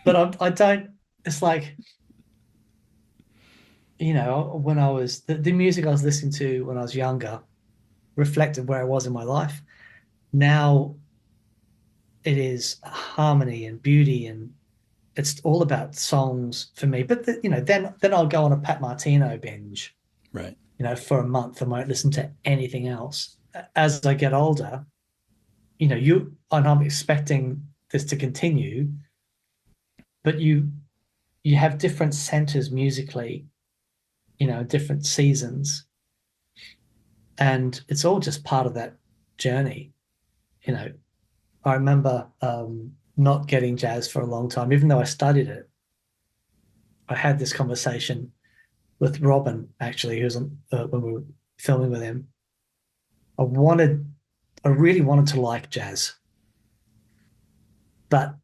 A: I don't. It's like when I was the music I was listening to when I was younger reflected where I was in my life. Now it is harmony and beauty and it's all about songs for me. But then I'll go on a Pat Martino binge,
B: Right.
A: for a month and won't listen to anything else. As I get older, and I'm expecting this to continue, but you have different centers musically, different seasons, and it's all just part of that journey. You know, I remember not getting jazz for a long time, even though I studied it. I had this conversation with Robben, actually, who was when we were filming with him. I wanted, I really wanted to like jazz, but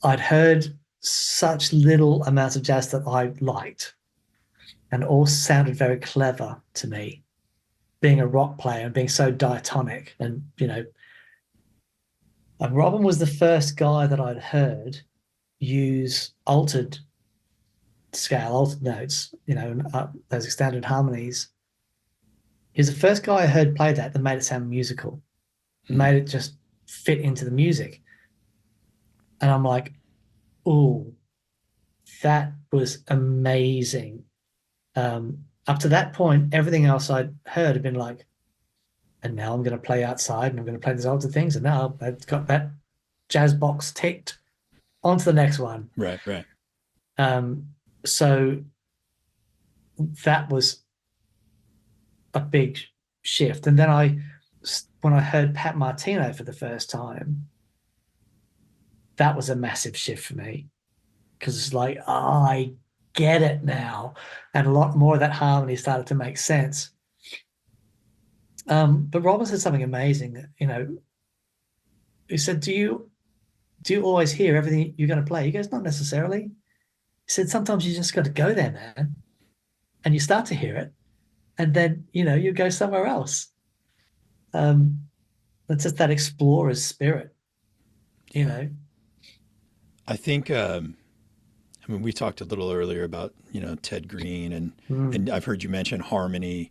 A: I'd heard such little amounts of jazz that I liked, and all sounded very clever to me. Being a rock player and being so diatonic, and Robben was the first guy that I'd heard use altered scale, altered notes, those extended harmonies. He was the first guy I heard play that made it sound musical. It
B: Hmm.
A: made it just fit into the music. And I'm like, oh, that was amazing. Up to that point, everything else I'd heard had been like, and now I'm going to play outside and I'm going to play these altered things. And now I've got that jazz box ticked on to the next one.
B: Right. Right.
A: Um, so that was a big shift. And then when I heard Pat Martino for the first time, that was a massive shift for me because it's like, oh, I get it now. And a lot more of that harmony started to make sense. But Robben said something amazing, he said, do you always hear everything you're going to play? He goes, not necessarily. He said, sometimes you just got to go there, man. And you start to hear it. And then, you go somewhere else. It's just that explorer's spirit, you
B: Yeah.
A: know.
B: I think. I mean, we talked a little earlier about Ted Green, and
A: Mm,
B: I've heard you mention harmony,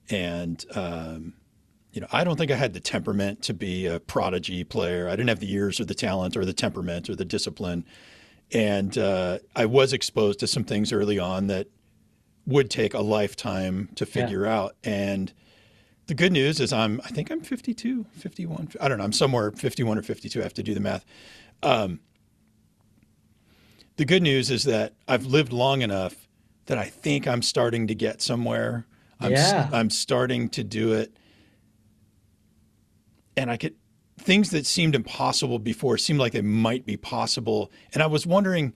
B: and I don't think I had the temperament to be a prodigy player. I didn't have the ears or the talent or the temperament or the discipline, and I was exposed to some things early on that would take a lifetime to
A: yeah.
B: figure out. And the good news is I think I'm 52, 51. I don't know. I'm somewhere 51 or 52. I have to do the math. Um, The good news is that I've lived long enough that I think I'm starting to get somewhere.
A: Yeah,
B: I'm starting to do it, and I could things that seemed impossible before seem like they might be possible. And I was wondering,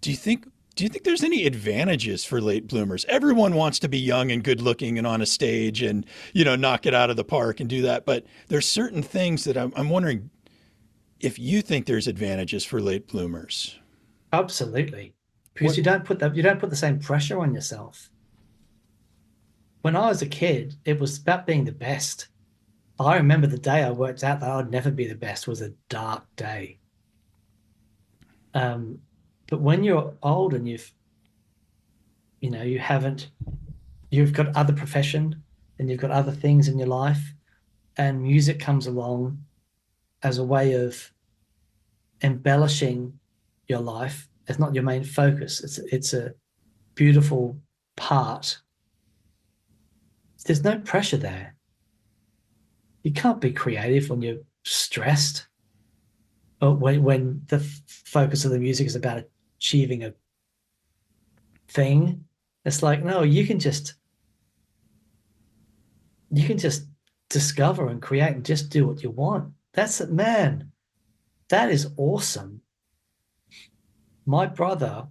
B: do you think do you think there's any advantages for late bloomers? Everyone wants to be young and good looking and on a stage and, knock it out of the park and do that. But there's certain things that I'm wondering if you think there's advantages for late bloomers.
A: absolutely. Because
B: What?
A: you don't put the same pressure on yourself. When I was a kid, it was about being the best. I remember the day I worked out that I'd never be the best was a dark day. Um, but when you're old and you haven't, you've got other profession and you've got other things in your life, and music comes along as a way of embellishing your life. It's not your main focus. It's a beautiful part. There's no pressure there. You can't be creative when you're stressed, or when the focus of the music is about achieving a thing. It's like, no, you can just discover and create and just do what you want. That's it, man. That is awesome. My brother,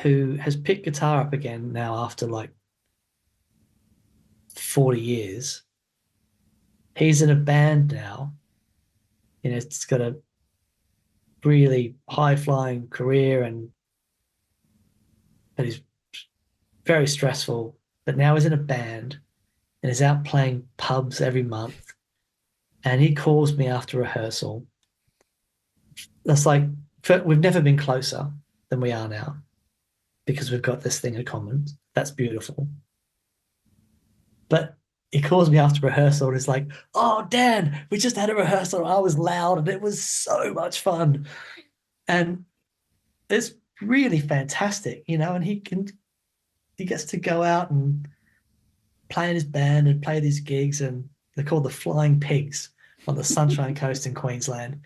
A: who has picked guitar up again now after like 40 years, he's in a band now. It's got a really high flying career, and he's very stressful, but now he's in a band and is out playing pubs every month. And he calls me after rehearsal. That's like, we've never been closer than we are now because we've got this thing in common. That's beautiful. But he calls me after rehearsal and is like, "Oh, Dan, we just had a rehearsal. I was loud and it was so much fun." And it's really fantastic, and he gets to go out and play in his band and play these gigs, and they're called the Flying Pigs on the Sunshine Coast in Queensland.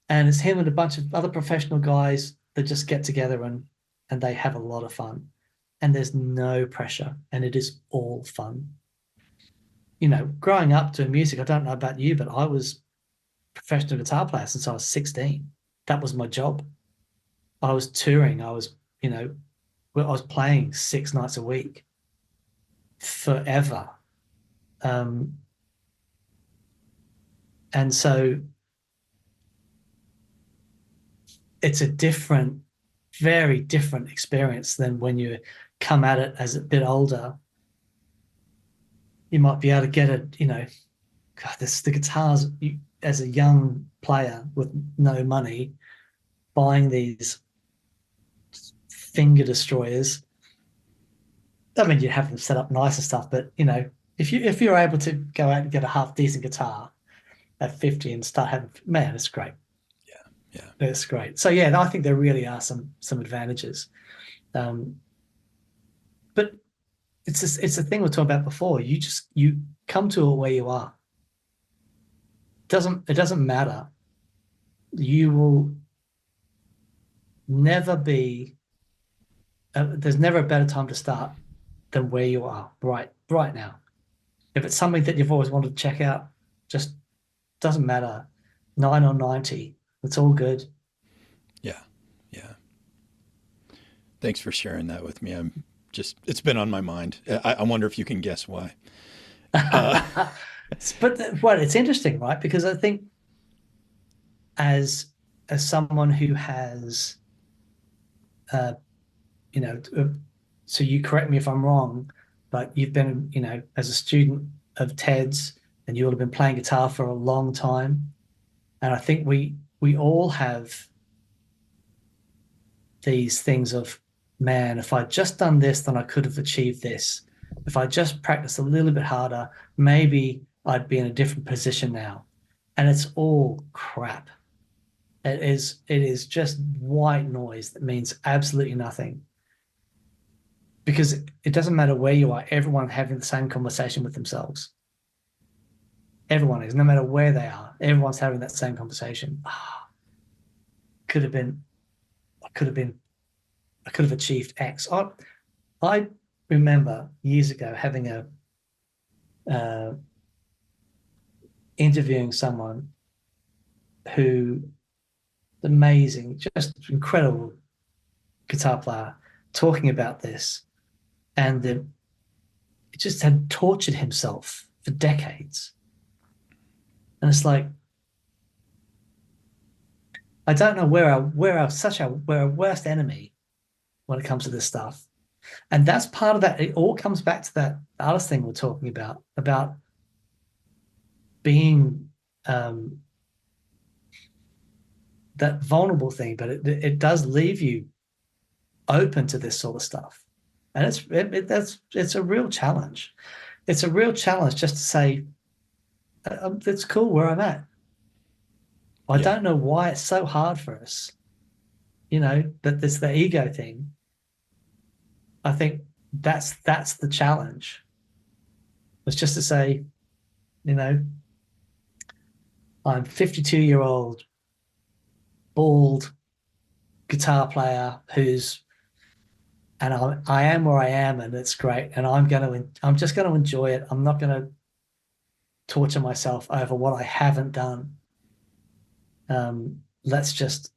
A: And it's him and a bunch of other professional guys that just get together and they have a lot of fun. And there's no pressure, and it is all fun. Growing up doing music, I don't know about you, but I was a professional guitar player since I was 16. That was my job. I was touring. I was playing 6 nights a week forever. Um, and so it's a very different experience than when you come at it as a bit older. You might be able to get God, the guitars, as a young player with no money, buying these finger destroyers. I mean, you have them set up nice and stuff, but if you're able to go out and get a half decent guitar at 50 and start having, man, it's great.
B: Yeah, yeah.
A: It's great. So yeah, I think there really are some advantages. But it's the thing we talked about before. You come to it where you are. It doesn't matter. You will never be. There's never a better time to start than where you are right now. If it's something that you've always wanted to check out, just doesn't matter. 9 or 90, it's all good.
B: Yeah, yeah. Thanks for sharing that with me. It's been on my mind. I wonder if you can guess why.
A: But it's interesting, right? Because I think as someone who has, uh, so you correct me if I'm wrong, but you've been, as a student of Ted's, and you will have been playing guitar for a long time. And I think we all have these things of, man, if I'd just done this, then I could have achieved this. If I just practiced a little bit harder, maybe I'd be in a different position now. And it's all crap. It is just white noise that means absolutely nothing. Because it doesn't matter where you are, everyone having the same conversation with themselves. Everyone is, no matter where they are, everyone's having that same conversation. Could have been I could have achieved X. I remember years ago having uh, interviewing someone who amazing, just incredible guitar player, talking about this, and it just had tortured himself for decades. And it's like, I don't know where we're our worst enemy when it comes to this stuff. And that's part of that. It all comes back to that artist thing we're talking about being that vulnerable thing, but it does leave you open to this sort of stuff. And it's a real challenge. It's a real challenge just to say, it's cool where I'm at. I don't know why it's so hard for us, that there's the ego thing. I think that's the challenge. It's just to say, I'm 52-year-old bald guitar player and I am where I am, and it's great, and I'm just going to enjoy it. I'm not going to torture myself over what I haven't done. Let's just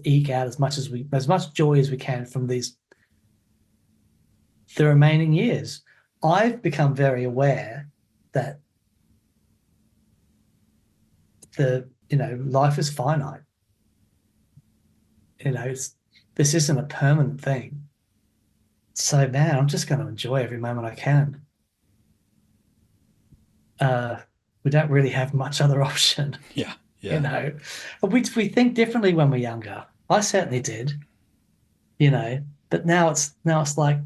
A: eke out as much joy as we can from the remaining years. I've become very aware that life is finite. This isn't a permanent thing. So man, I'm just going to enjoy every moment I can. We don't really have much other option.
B: Yeah.
A: We think differently when we're younger. I certainly did. But now it's like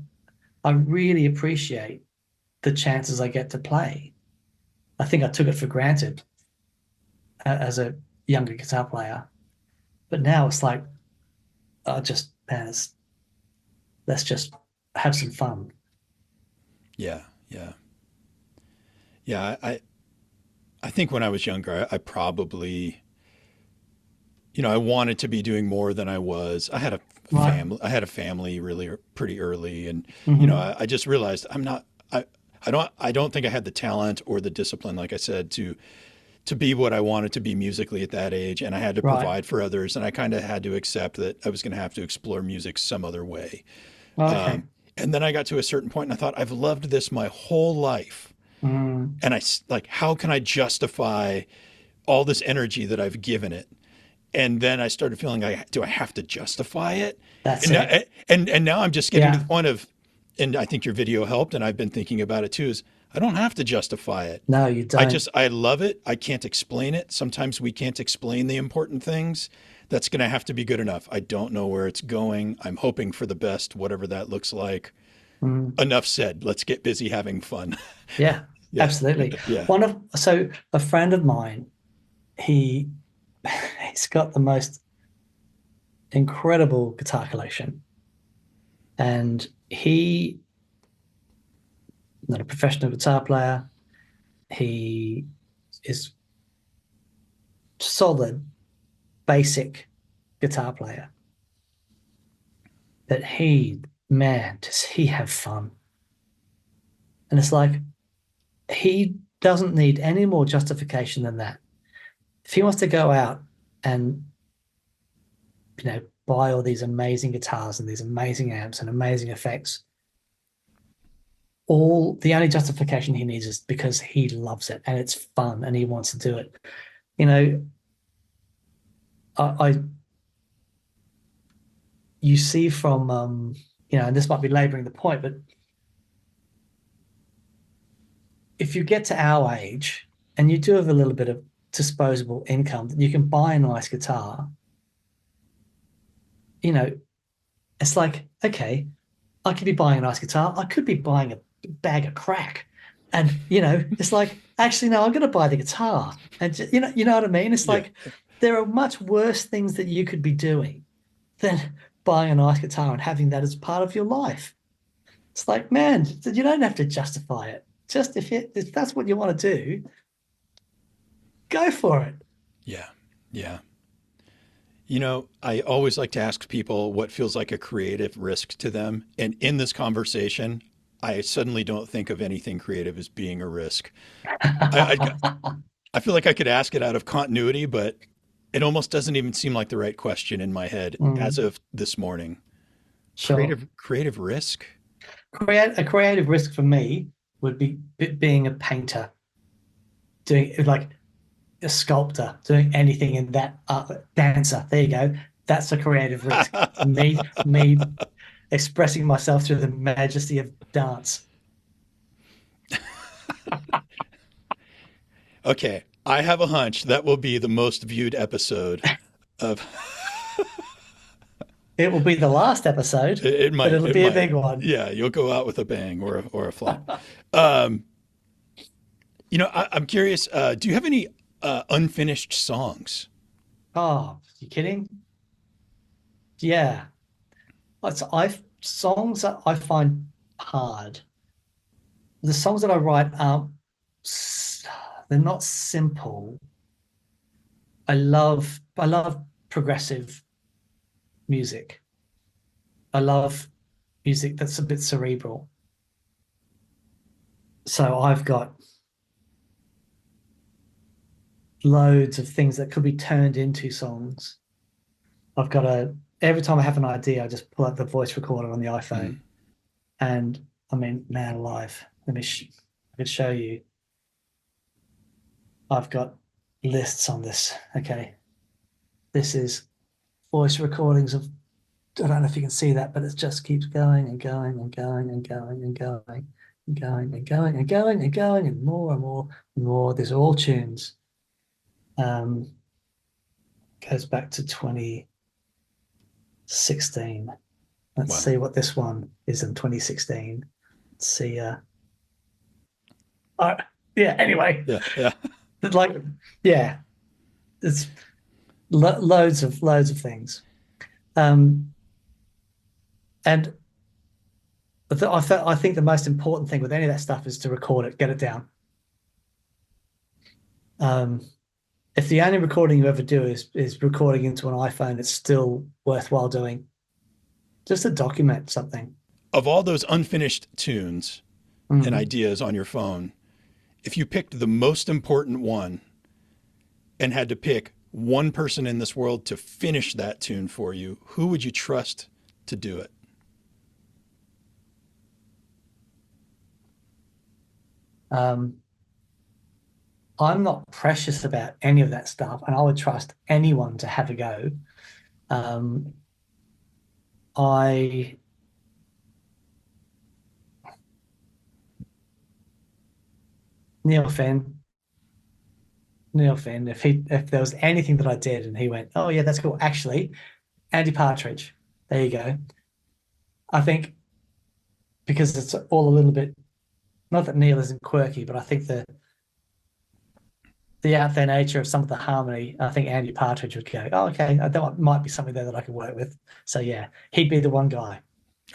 A: I really appreciate the chances I get to play. I think I took it for granted as a younger guitar player, but now it's like, let's just have some fun.
B: Yeah. I think when I was younger, I probably, I wanted to be doing more than I was. I had a family. I had a family really pretty early, and I just realized I don't think I had the talent or the discipline, like I said, to be what I wanted to be musically at that age, and I had to provide for others, and I kind of had to accept that I was going to have to explore music some other way.
A: Okay.
B: And then I got to a certain point, and I thought, I've loved this my whole life. And how can I justify all this energy that I've given it? And then I started feeling do I have to justify it? And now I'm just getting to the point of, and I think your video helped, and I've been thinking about it too, is I don't have to justify it.
A: No, you don't.
B: I love it. I can't explain it. Sometimes we can't explain the important things. That's going to have to be good enough. I don't know where it's going. I'm hoping for the best, whatever that looks like. Enough said. Let's get busy having fun.
A: Yeah, absolutely.
B: Yeah.
A: A friend of mine, he's got the most incredible guitar collection, and he not a professional guitar player. He is solid, basic guitar player. But does he have fun? And it's like, he doesn't need any more justification than that. If he wants to go out and, buy all these amazing guitars and these amazing amps and amazing effects, the only justification he needs is because he loves it and it's fun and he wants to do it. You see from, and this might be laboring the point, but if you get to our age and you do have a little bit of disposable income, you can buy a nice guitar. It's like, okay, I could be buying a nice guitar. I could be buying a bag of crack. And, it's like, actually, no, I'm going to buy the guitar. And, you know what I mean? It's like, there are much worse things that you could be doing than buying a nice guitar and having that as part of your life. It's like, man, you don't have to justify it. Just if that's what you want to do, go for it.
B: Yeah. You know, I always like to ask people what feels like a creative risk to them. And in this conversation, I suddenly don't think of anything creative as being a risk. I, I, I feel like I could ask it out of continuity, but it almost doesn't even seem like the right question in my head as
A: Mm,
B: of this morning.
A: sure.
B: Creative risk?
A: A creative risk for me would be being a painter, doing like a sculptor, doing anything in that dancer. There you go. That's a creative risk. Me expressing myself through the majesty of dance.
B: Okay, I have a hunch that will be the most viewed episode of
A: It will be the last episode,
B: it
A: but
B: might
A: it'll
B: it
A: be a
B: might.
A: big one.
B: Yeah, you'll go out with a bang or a flop. Um, you know, I'm curious, do you have any unfinished songs?
A: Oh, you kidding? Yeah. I songs that I find hard. The songs that I write aren't they're not simple. I love progressive music. I love music that's a bit cerebral. So I've got loads of things that could be turned into songs. I've got a every time I have an idea, I just pull up the voice recorder on the
B: Mm.
A: iPhone. And I mean, man alive, I could show you. I've got lists on this. Okay. This is voice recordings of, I don't know if you can see that, but it just keeps going and going and going and going and going and going and going and going and going and more and more and more. These are all tunes. Um, Goes back to 2016. Let's
B: Wow.
A: see what this one is in 2016. Let's see. Uh, yeah. Anyway,
B: Yeah, yeah.
A: like, yeah, it's loads of things. Um, and I think the most important thing with any of that stuff is to record it, get it down. Um, if the only recording you ever do is recording into an iPhone, it's still worthwhile doing. Just to document something.
B: Of all those unfinished tunes and
A: Mm.
B: ideas on your phone, if you picked the most important one and had to pick one person in this world to finish that tune for you, who would you trust to do it?
A: Um, I'm not precious about any of that stuff, and I would trust anyone to have a go. Um, I Neil Finn, Neil Finn. If there was anything that I did and he went, oh yeah, that's cool. Actually, Andy Partridge. There you go. I think because it's all a little bit, not that Neil isn't quirky, but I think the out there nature of some of the harmony, I think Andy Partridge would go, oh, okay, that might be something there that I could work with. So yeah, he'd be the one guy.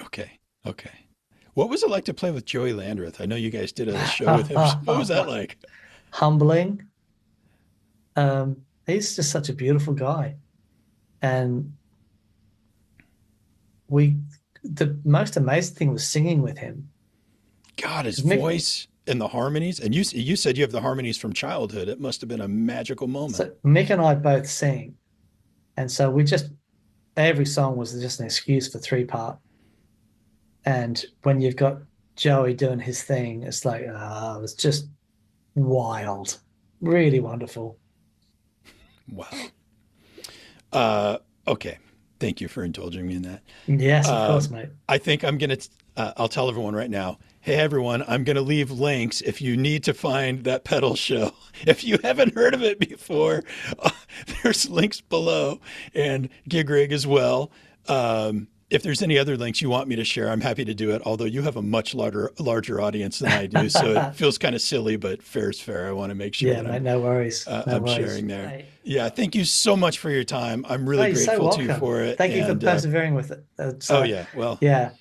B: Okay. Okay. What was it like to play with Joey Landreth? I know you guys did a show with him. What was that like?
A: Humbling. He's just such a beautiful guy. And we, the most amazing thing was singing with him.
B: God, his
A: 'Cause Mick,
B: voice and the harmonies. And you said you have the harmonies from childhood. It must have been a magical moment.
A: so Mick and I both sing. And so every song was just an excuse for three part. And when you've got Joey doing his thing, it's like, it was just wild, really wonderful.
B: Wow. Okay. Thank you for indulging me in that.
A: Yes, of
B: Uh,
A: course, mate.
B: I think I'm going to, I'll tell everyone right now. Hey, everyone, I'm going to leave links if you need to find that pedal show. If you haven't heard of it before, there's links below and Gig Rig as well. If there's any other links you want me to share, I'm happy to do it. Although you have a much larger audience than I do, so it feels kind of silly, but fair is fair. I want to make sure
A: Yeah,
B: that
A: mate, no worries. No
B: I'm
A: worries.
B: sharing there.
A: Hey,
B: Yeah, thank you so much for your time. I'm really
A: hey, you're so
B: grateful to you
A: welcome.
B: for it.
A: Thank you for
B: And
A: persevering with it.
B: oh
A: So
B: yeah, well,
A: yeah,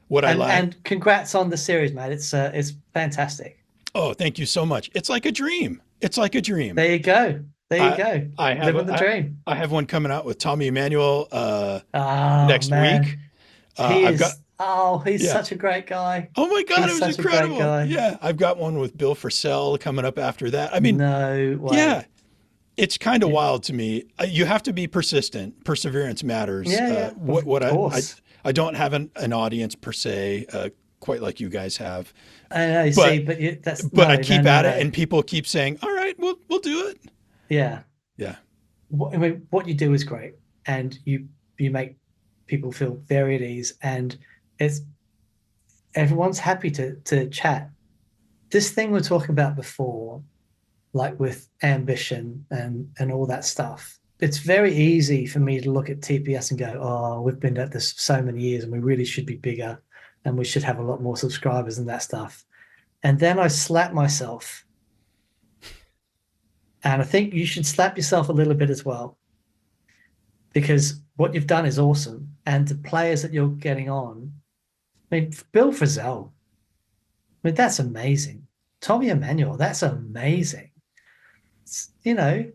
B: what I like.
A: and congrats on the series, mate. It's fantastic.
B: Oh, thank you so much. It's like a dream. It's like a dream.
A: There you go. There you go.
B: I have
A: Living the dream.
B: I have one coming out with Tommy Emmanuel
A: Oh
B: next week.
A: man, he
B: I've got
A: is. Oh, he's
B: yeah.
A: such a great guy.
B: Oh my God, it
A: He's
B: was
A: such a great
B: incredible.
A: guy.
B: Yeah, I've got one with Bill Frisell coming up after that. I mean,
A: No
B: yeah,
A: way.
B: it's kind of
A: Yeah,
B: wild to me. You have to be persistent. Perseverance matters.
A: yeah, yeah.
B: What
A: Of course.
B: I don't have an audience per se, quite like you guys have,
A: I know. See,
B: but
A: but that's
B: I
A: no, no,
B: keep
A: no,
B: at it,
A: no.
B: and people keep saying, "All right, we'll do it."
A: Yeah.
B: Yeah.
A: I mean, what you do is great, and you make people feel very at ease, and it's everyone's happy to chat. This thing we're talking about before, like with ambition and all that stuff, it's very easy for me to look at TPS and go, oh, we've been at this for so many years and we really should be bigger and we should have a lot more subscribers and that stuff. And then I slap myself. And I think you should slap yourself a little bit as well, because what you've done is awesome. And the players that you're getting on, I mean, Bill Frisell, I mean, that's amazing. Tommy Emmanuel, that's amazing. You know,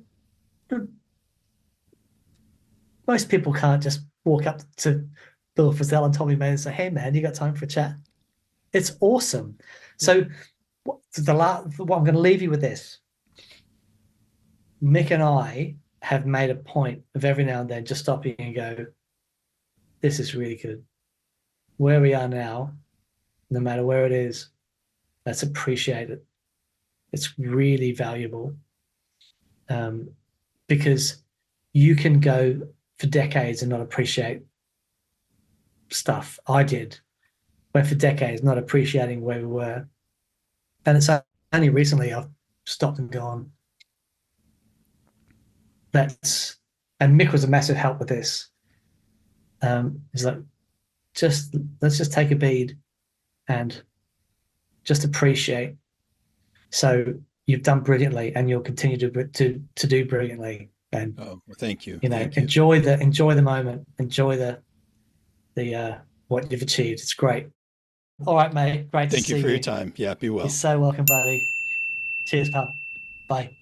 A: most people can't just walk up to Bill Frisell and Tommy Emmanuel and say, hey, man, you got time for a chat? It's awesome. So what I'm going to leave you with this. Mick and I have made a point of every now and then just stopping and go, this is really good. Where we are now, no matter where it is, let's appreciate it. It's really valuable, because you can go for decades and not appreciate stuff. I did. Went for decades not appreciating where we were. And it's only recently I've stopped and gone, and Mick was a massive help with this. It's like, let's just take a bead and just appreciate. So you've done brilliantly, and you'll continue to do brilliantly. And
B: Oh, well, thank you.
A: you know,
B: Thank you.
A: enjoy the moment, enjoy the what you've achieved. It's great. All right, mate. Great to
B: Thank you
A: see
B: for your
A: you.
B: time. Yeah, be
A: You're
B: well.
A: so welcome, buddy. Cheers, pal. Bye.